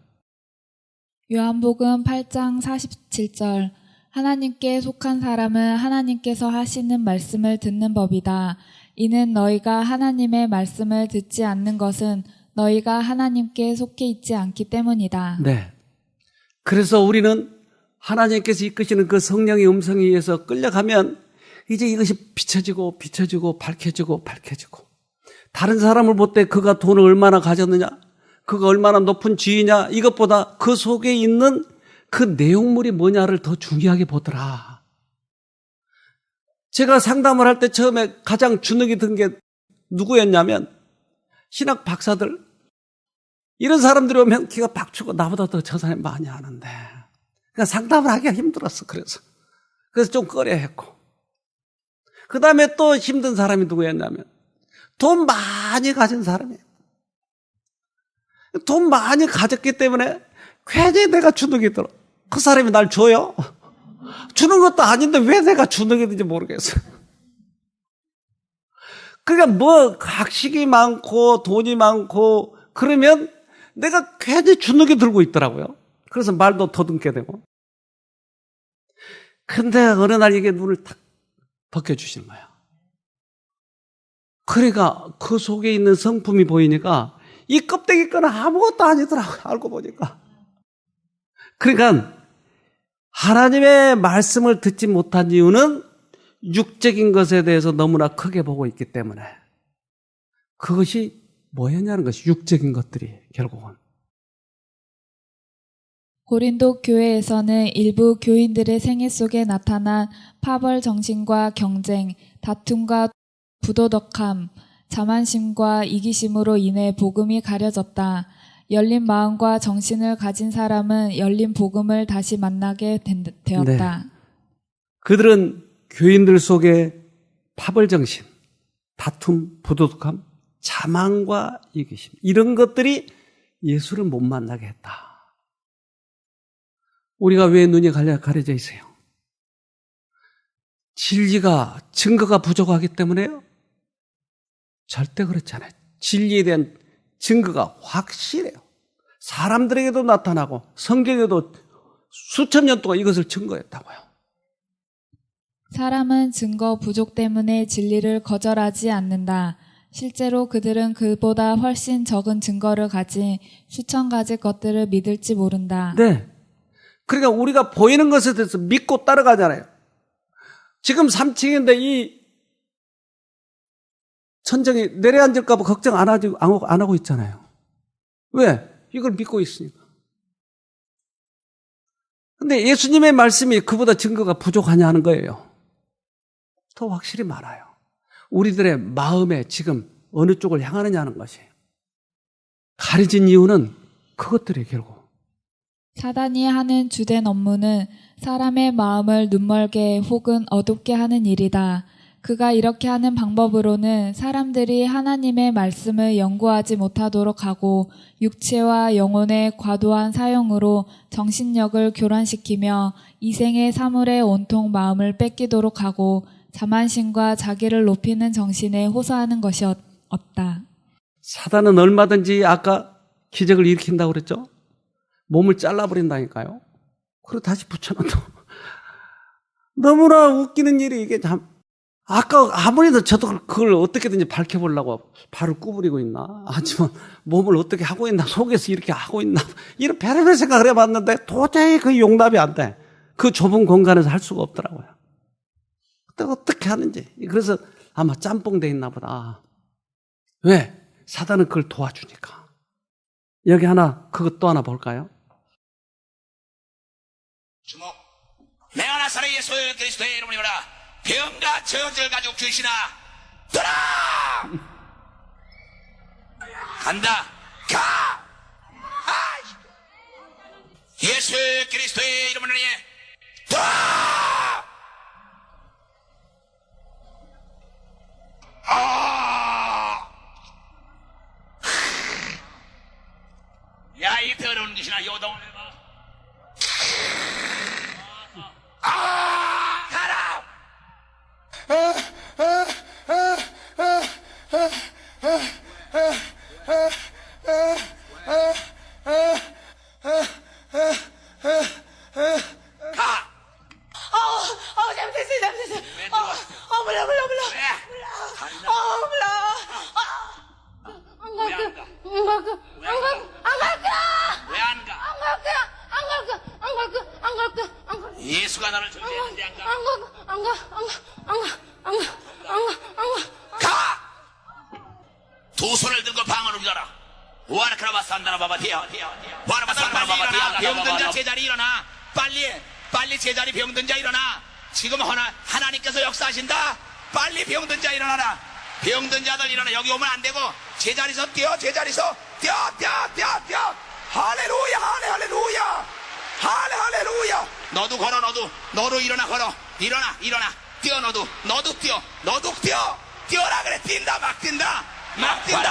요한복음 8장 47절 하나님께 속한 사람은 하나님께서 하시는 말씀을 듣는 법이다. 이는 너희가 하나님의 말씀을 듣지 않는 것은 너희가 하나님께 속해 있지 않기 때문이다. 네. 그래서 우리는 하나님께서 이끄시는 그 성령의 음성에 의해서 끌려가면 이제 이것이 비춰지고 밝혀지고 다른 사람을 볼 때 그가 돈을 얼마나 가졌느냐, 그가 얼마나 높은 지위냐, 이것보다 그 속에 있는 그 내용물이 뭐냐를 더 중요하게 보더라. 제가 상담을 할 때 처음에 가장 주눅이 든 게 누구였냐면 신학 박사들, 이런 사람들이 오면 기가 박추고 나보다 더 저 사람이 많이 아는데 그러니까 상담을 하기가 힘들었어. 그래서 좀 꺼려했고, 그 다음에 또 힘든 사람이 누구였냐면 돈 많이 가진 사람이에요. 돈 많이 가졌기 때문에 괜히 내가 주눅이 들어. 그 사람이 날 줘요? 주는 것도 아닌데 왜 내가 주눅이 드는지 모르겠어요. 그러니까 뭐 학식이 많고 돈이 많고 그러면 내가 괜히 주눅이 들고 있더라고요. 그래서 말도 더듬게 되고. 근데 어느 날 이게 눈을 탁 벗겨주시는 거예요. 그러니까 그 속에 있는 성품이 보이니까 이 껍데기 거는 아무것도 아니더라고요. 알고 보니까. 그러니까 하나님의 말씀을 듣지 못한 이유는 육적인 것에 대해서 너무나 크게 보고 있기 때문에 그것이 뭐였냐는 것이 육적인 것들이 결국은. 고린도 교회에서는 일부 교인들의 생애 속에 나타난 파벌 정신과 경쟁, 다툼과 부도덕함, 자만심과 이기심으로 인해 복음이 가려졌다. 열린 마음과 정신을 가진 사람은 열린 복음을 다시 만나게 되었다. 네. 그들은 교인들 속에 파벌정신, 다툼, 부도덕함, 자만과 이기심 이런 것들이 예수를 못 만나게 했다. 우리가 왜 눈이 가려져 있어요? 진리가, 증거가 부족하기 때문에요? 절대 그렇지 않아요. 진리에 대한 증거가 확실해요. 사람들에게도 나타나고 성경에도 수천 년 동안 이것을 증거했다고요. 사람은 증거 부족 때문에 진리를 거절하지 않는다. 실제로 그들은 그보다 훨씬 적은 증거를 가진 수천 가지 것들을 믿을지 모른다. 네. 그러니까 우리가 보이는 것에 대해서 믿고 따라가잖아요. 지금 3층인데 이 천정이 내려앉을까 봐 걱정 안 하고 있잖아요. 왜? 이걸 믿고 있으니까. 근데 예수님의 말씀이 그보다 증거가 부족하냐 하는 거예요. 더 확실히 말아요. 우리들의 마음에 지금 어느 쪽을 향하느냐 하는 것이에요. 가려진 이유는 그것들이에요, 결국. 사단이 하는 주된 업무는 사람의 마음을 눈멀게 혹은 어둡게 하는 일이다. 그가 이렇게 하는 방법으로는 사람들이 하나님의 말씀을 연구하지 못하도록 하고 육체와 영혼의 과도한 사용으로 정신력을 교란시키며 이생의 사물에 온통 마음을 뺏기도록 하고 자만심과 자기를 높이는 정신에 호소하는 것이 없다. 사단은 얼마든지 아까 기적을 일으킨다고 그랬죠? 몸을 잘라버린다니까요. 그리고 다시 붙여놔도. 너무나 웃기는 일이 이게 참. 아까 아무래도 저도 그걸 어떻게든지 밝혀보려고 발을 구부리고 있나? 하지만 몸을 어떻게 하고 있나? 속에서 이렇게 하고 있나? 이런 별의별 생각을 해봤는데 도저히 그 용납이 안 돼. 그 좁은 공간에서 할 수가 없더라고요. 그때 어떻게 하는지. 그래서 아마 짬뽕 돼 있나 보다. 왜? 사단은 그걸 도와주니까. 여기 하나, 그것 또 하나 볼까요? 주목. 내가 나사렛 예수 그리스도의 이름으로 오라. 병과 저주를 가지고 귀신아 떠나. 간다. 가. 예수 그리스도의 이름으로 떠나. 야, 이 더러운 귀신아, 요동을 해봐. 가라! 잘못했어요. 왜 들어왔어? 몰라. 왜? 왜 안 가? 예수가 나를 존재했는데 안 가? 두 손을 들고 방언을 울려라. 와르크라바산다라바바디야. 와르바산다라바바디야. 병든 자 제자리 일어나. 빨리 제자리 병든 자 일어나. 지금 하나님께서 역사하신다. 빨리 병든 자 일어나라. 병든 자들 일어나. 여기 오면 안 되고 제자리에서 뛰어. 할렐루야. 너도 걸어. 너도 일어나 걸어. 일어나. 뛰어 너도 뛰어. 뛰어라 그래. 뛴다. 막 뛰어.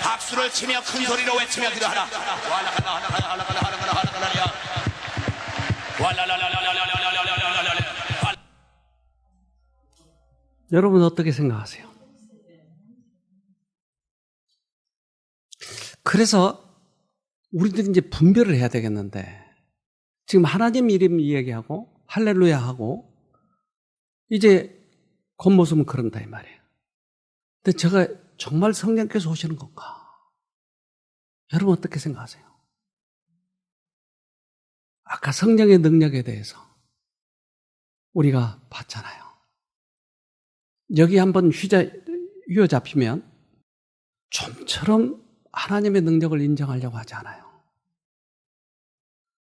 박수를 치며 큰 소리로 외치며 기도하라. 여러분 어떻게 생각하세요? 그래서 우리들이 이제 분별을 해야 되겠는데 지금 하나님 이름 이야기하고 할렐루야 하고 이제 겉모습은 그런다 이 말이에요. 근데 제가 정말 성령께서 오시는 건가? 여러분 어떻게 생각하세요? 아까 성령의 능력에 대해서 우리가 봤잖아요. 여기 한번 휘어잡히면 좀처럼 하나님의 능력을 인정하려고 하지 않아요.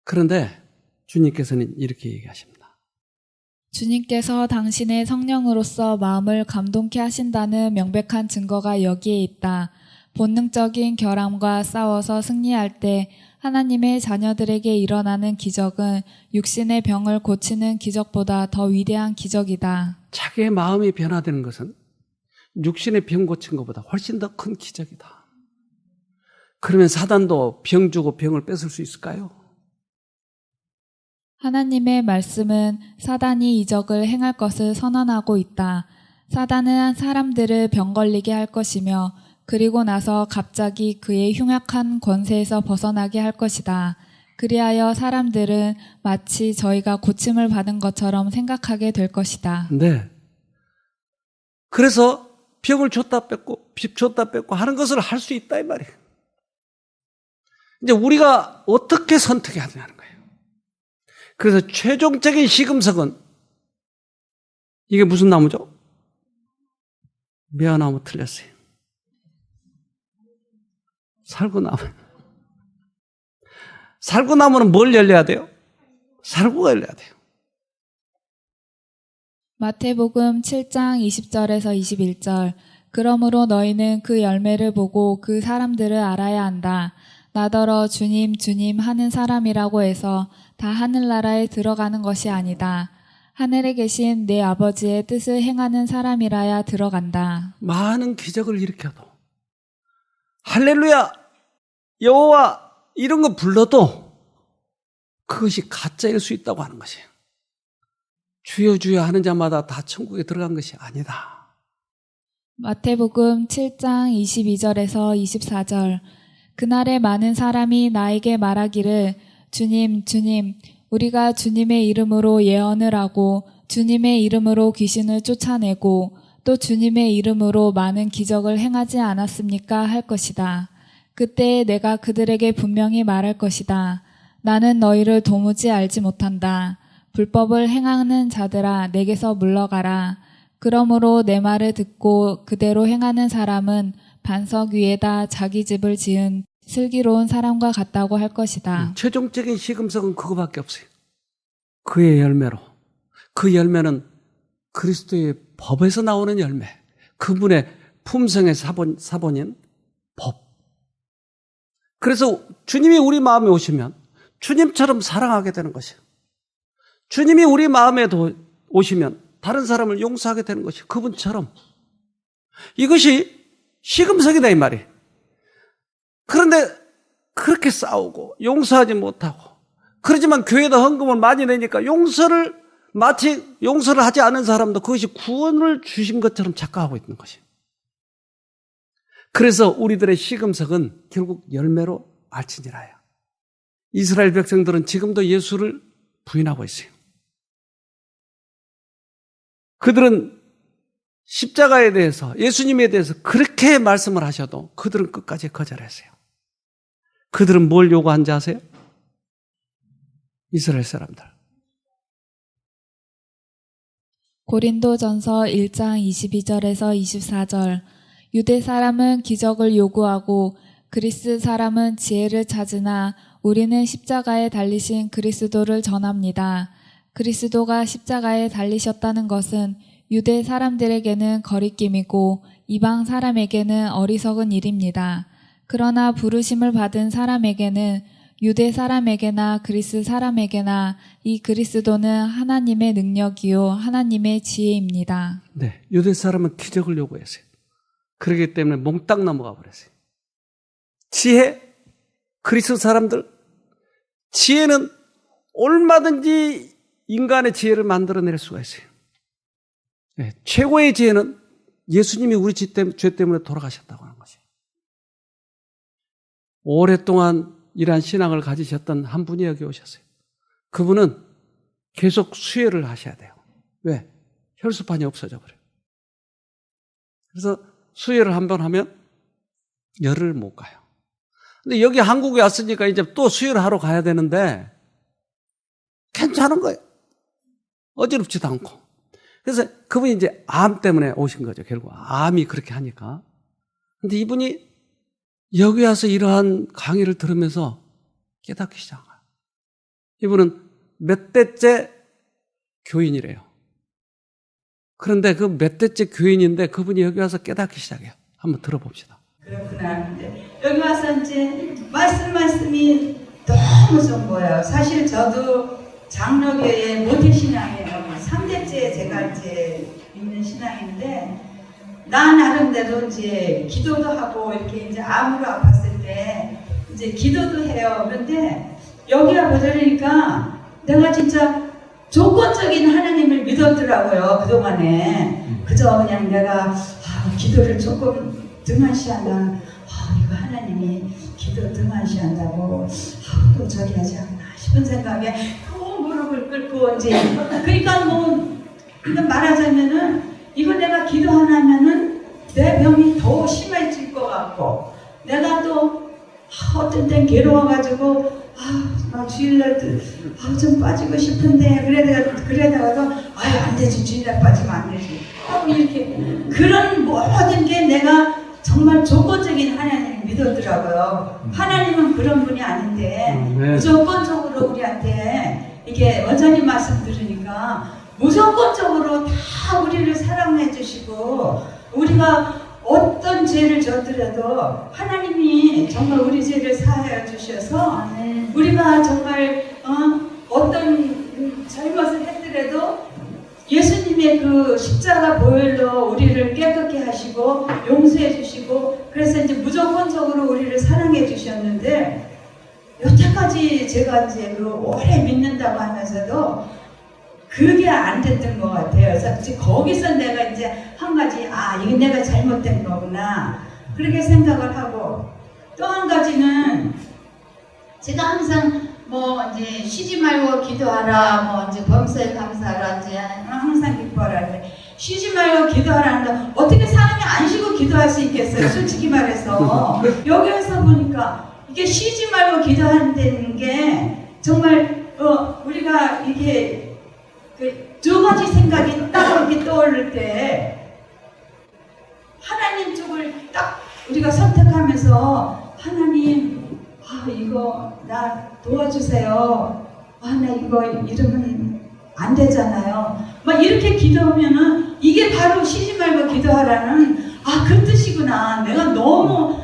그런데 주님께서는 이렇게 얘기하십니다. 주님께서 당신의 성령으로서 마음을 감동케 하신다는 명백한 증거가 여기에 있다. 본능적인 결함과 싸워서 승리할 때 하나님의 자녀들에게 일어나는 기적은 육신의 병을 고치는 기적보다 더 위대한 기적이다. 자기의 마음이 변화되는 것은 육신의 병 고친 것보다 훨씬 더 큰 기적이다. 그러면 사단도 병 주고 병을 뺏을 수 있을까요? 하나님의 말씀은 사단이 이적을 행할 것을 선언하고 있다. 사단은 사람들을 병 걸리게 할 것이며 그리고 나서 갑자기 그의 흉악한 권세에서 벗어나게 할 것이다. 그리하여 사람들은 마치 저희가 고침을 받은 것처럼 생각하게 될 것이다. 네. 그래서 병을 줬다 뺐고 줬다 뺐고 하는 것을 할 수 있다 이 말이에요. 이제 우리가 어떻게 선택해야 되냐는 거예요. 그래서 최종적인 시금석은 이게 무슨 나무죠? 매화나무 틀렸어요. 살구나무. 살구나무는 뭘 열려야 돼요? 살구가 열려야 돼요. 마태복음 7장 20절에서 21절. 그러므로 너희는 그 열매를 보고 그 사람들을 알아야 한다. 나더러 주님 주님 하는 사람이라고 해서 다 하늘나라에 들어가는 것이 아니다. 하늘에 계신 내 아버지의 뜻을 행하는 사람이라야 들어간다. 많은 기적을 일으켜도 할렐루야 여호와 이런 거 불러도 그것이 가짜일 수 있다고 하는 것이에요. 주여 주여 하는 자마다 다 천국에 들어간 것이 아니다. 마태복음 7장 22절에서 24절. 그날에 많은 사람이 나에게 말하기를 주님 주님 우리가 주님의 이름으로 예언을 하고 주님의 이름으로 귀신을 쫓아내고 또 주님의 이름으로 많은 기적을 행하지 않았습니까? 할 것이다. 그때 내가 그들에게 분명히 말할 것이다. 나는 너희를 도무지 알지 못한다. 불법을 행하는 자들아 내게서 물러가라. 그러므로 내 말을 듣고 그대로 행하는 사람은 반석 위에다 자기 집을 지은 슬기로운 사람과 같다고 할 것이다. 최종적인 시금석은 그거밖에 없어요. 그의 열매로. 그 열매는 그리스도의 법에서 나오는 열매. 그분의 품성의 사본인 법. 그래서 주님이 우리 마음에 오시면 주님처럼 사랑하게 되는 것이에요. 주님이 우리 마음에 오시면 다른 사람을 용서하게 되는 것이에요. 그분처럼. 이것이 시금석이다 이 말이에요. 그런데 그렇게 싸우고 용서하지 못하고 그러지만 교회에다 헌금을 많이 내니까 마치 용서를 하지 않은 사람도 그것이 구원을 주신 것처럼 착각하고 있는 것이에요. 그래서 우리들의 시금석은 결국 열매로 알지니라요. 이스라엘 백성들은 지금도 예수를 부인하고 있어요. 그들은 십자가에 대해서 예수님에 대해서 그렇게 말씀을 하셔도 그들은 끝까지 거절했어요. 그들은 뭘 요구한지 아세요? 이스라엘 사람들. 고린도전서 1장 22절에서 24절. 유대 사람은 기적을 요구하고 그리스 사람은 지혜를 찾으나 우리는 십자가에 달리신 그리스도를 전합니다. 그리스도가 십자가에 달리셨다는 것은 유대 사람들에게는 거리낌이고 이방 사람에게는 어리석은 일입니다. 그러나 부르심을 받은 사람에게는 유대 사람에게나 그리스 사람에게나 이 그리스도는 하나님의 능력이요 하나님의 지혜입니다. 네, 유대 사람은 기적을 요구했어요. 그렇기 때문에 몽땅 넘어가 버렸어요. 지혜, 그리스 사람들, 지혜는 얼마든지 인간의 지혜를 만들어낼 수가 있어요. 네, 최고의 지혜는 예수님이 우리 죄 때문에 돌아가셨다고 하는 것이에요. 오랫동안 이러한 신앙을 가지셨던 한 분이 여기 오셨어요. 그분은 계속 수혈을 하셔야 돼요. 왜? 혈소판이 없어져 버려요. 그래서 수혈을 한번 하면 열흘 못 가요. 근데 여기 한국에 왔으니까 이제 또 수혈을 하러 가야 되는데 괜찮은 거예요. 어지럽지도 않고. 그래서 그분이 이제 암 때문에 오신 거죠. 결국 암이 그렇게 하니까. 근데 이분이 여기 와서 이러한 강의를 들으면서 깨닫기 시작해요. 이분은 몇 대째 교인이래요. 그런데 그 몇 대째 교인인데 그분이 여기 와서 깨닫기 시작해요. 한번 들어봅시다. 그렇구나. 근데 여기 와서 이제 말씀이 너무 좋은 거예요. 사실 저도 장로교의 모태신앙이에요. 3대째 제가 이제 있는 신앙인데, 나 나름대로 이제 기도도 하고 이렇게 이제 암으로 아팠을 때 이제 기도도 해요. 그런데 여기 와보니까 내가 진짜 조건적인 하나님을 믿었더라고요. 그동안에. 그저 그냥 내가 기도를 조금 등한시한다. 이거 하나님이 기도 등한시한다고 또 저기 하지 않나 싶은 생각에 또 무릎을 꿇고 이제 그러니까 뭐 그냥 말하자면은 이거 내가 기도 하나면은 내 병이 더 심해질 것 같고 내가 또 어떤 땐 괴로워가지고 나 주일날도 좀 빠지고 싶은데 그러다가도 안 되지 주일날 빠지면 안 되지 이렇게 그런 모든 게 내가 정말 조건적인 하나님을 믿었더라고요. 하나님은 그런 분이 아닌데 무조건적으로 우리한테 이게 원장님 말씀 들으니까 무조건적으로 다 우리를 사랑해 주시고 우리가 어떤 죄를 졌더라도 하나님이 정말 우리 죄를 사하여 주셔서 우리가 정말 어떤 잘못을 했더라도 예수님의 그 십자가 보혈로 우리를 깨끗게 하시고 용서해 주시고 그래서 이제 무조건적으로 우리를 사랑해 주셨는데 여태까지 제가 이제 그 오래 믿는다고 하면서도 그게 안 됐던 것 같아요. 그래서 이제 거기서 내가 이제 한 가지 이게 내가 잘못된 거구나 그렇게 생각을 하고 또 한 가지는 제가 항상 뭐 이제 쉬지 말고 기도하라 뭐 이제 범사에 감사하라 이제 항상 기뻐하라 쉬지 말고 기도하라는데 어떻게 사람이 안 쉬고 기도할 수 있겠어요? 솔직히 말해서 여기에서 보니까 이게 쉬지 말고 기도한다는 게 정말 우리가 이게 그 두 가지 생각이 딱 이렇게 떠오를 때 하나님 쪽을 딱 우리가 선택하면서 하나님 이거 나 도와주세요. 나 이거 이러면 안 되잖아요. 막 이렇게 기도하면은 이게 바로 쉬지 말고 기도하라는 그 뜻이구나. 내가 너무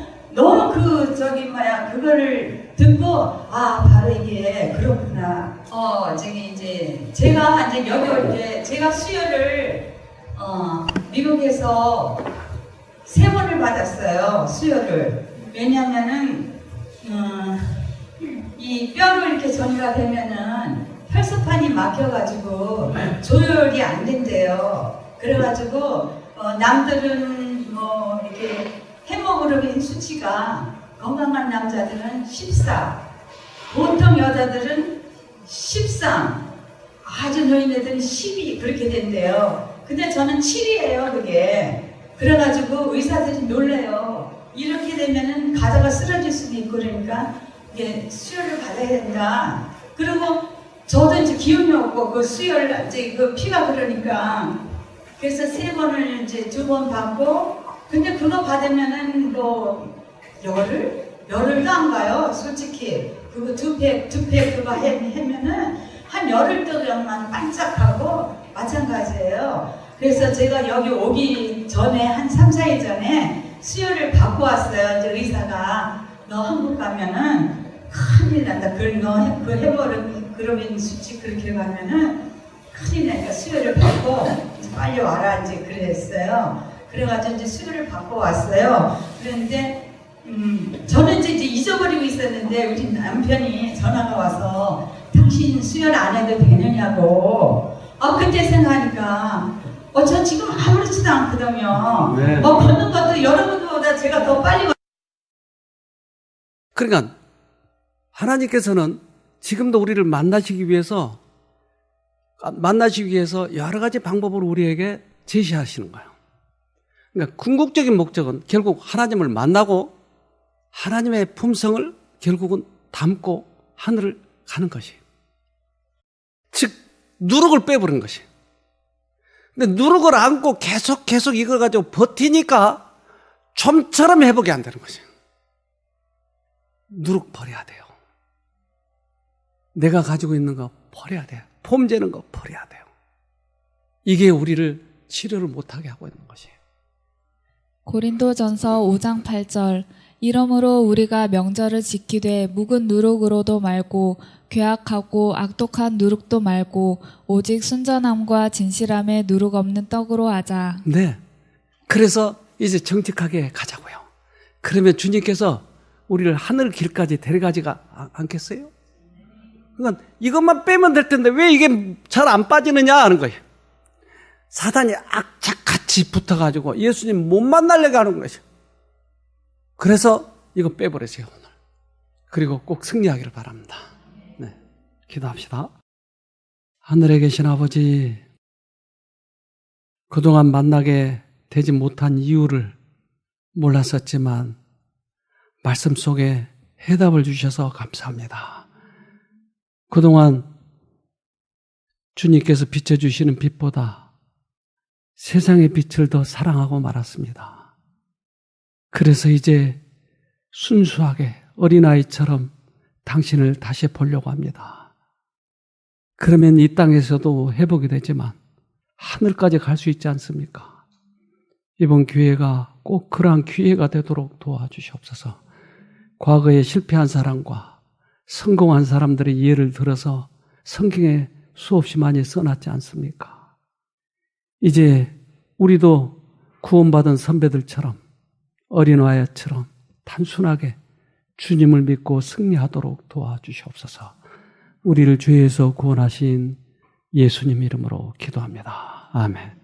그거를 듣고 바로 이게 그렇구나. 이제 제가 이제 여기 올 때 제가 수혈을 미국에서 3번을 받았어요. 수혈을. 왜냐면은 이 뼈로 이렇게 전이가 되면은 혈소판이 막혀가지고 조혈이 안 된대요. 그래가지고 남들은 뭐 이렇게 헤모글로빈 수치가 건강한 남자들은 14, 보통 여자들은 13, 아주 노인네들은 12 그렇게 된대요. 근데 저는 7이에요 그게. 그래가지고 의사들이 놀래요. 이렇게 되면은 가다가 쓰러질 수도 있고 그러니까 이게 수혈을 받아야 된다. 그리고 저도 이제 기운이 없고 그 수혈 이제 그 피가 그러니까 그래서 3번을 이제 2번 받고 근데 그거 받으면은 뭐 열흘도 안 가요 솔직히. 그거 두 팩 그거 하면은 한 열흘 동안만 반짝하고 마찬가지예요. 그래서 제가 여기 오기 전에 한 3, 4일 전에 수혈을 받고 왔어요. 이제 의사가 너 한국 가면은 큰일 난다. 그 헤모글로빈 수치 그렇게 가면은 큰일 나니까 수혈을 받고 빨리 와라 이제 그랬어요. 그래가지고 이제 수혈을 받고 왔어요. 그런데 저는 이제 잊어버리고 있었는데 우리 남편이 전화가 와서 당신 수혈 안 해도 되느냐고. 그때 생각하니까 저 지금 아무렇지도 않거든요. 네. 걷는 것도 여러분보다 제가 더 빨리 그러니까 하나님께서는 지금도 우리를 만나시기 위해서 여러 가지 방법으로 우리에게 제시하시는 거예요. 그러니까 궁극적인 목적은 결국 하나님을 만나고 하나님의 품성을 결국은 담고 하늘을 가는 것이에요. 즉 누룩을 빼버린 것이. 근데 누룩을 안고 계속 이걸 가지고 버티니까 좀처럼 회복이 안 되는 것이. 누룩 버려야 돼요. 내가 가지고 있는 거 버려야 돼요. 폼 재는 거 버려야 돼요. 이게 우리를 치료를 못하게 하고 있는 것이에요. 고린도전서 5장 8절 이러므로 우리가 명절을 지키되 묵은 누룩으로도 말고 괴악하고 악독한 누룩도 말고 오직 순전함과 진실함에 누룩 없는 떡으로 하자. 네. 그래서 이제 정직하게 가자고요. 그러면 주님께서 우리를 하늘 길까지 데려가지가 않겠어요? 그러니까 이것만 빼면 될 텐데 왜 이게 잘 안 빠지느냐 하는 거예요. 사단이 악착같이 붙어가지고 예수님 못 만나려고 하는 것이요. 그래서 이거 빼버리세요, 오늘. 그리고 꼭 승리하기를 바랍니다. 네, 기도합시다. 하늘에 계신 아버지, 그동안 만나게 되지 못한 이유를 몰랐었지만 말씀 속에 해답을 주셔서 감사합니다. 그동안 주님께서 비춰주시는 빛보다 세상의 빛을 더 사랑하고 말았습니다. 그래서 이제 순수하게 어린아이처럼 당신을 다시 보려고 합니다. 그러면 이 땅에서도 회복이 되지만 하늘까지 갈 수 있지 않습니까? 이번 기회가 꼭 그러한 기회가 되도록 도와주시옵소서. 과거에 실패한 사람과 성공한 사람들의 예를 들어서 성경에 수없이 많이 써놨지 않습니까? 이제 우리도 구원받은 선배들처럼 어린아이처럼 단순하게 주님을 믿고 승리하도록 도와주시옵소서. 우리를 죄에서 구원하신 예수님 이름으로 기도합니다. 아멘.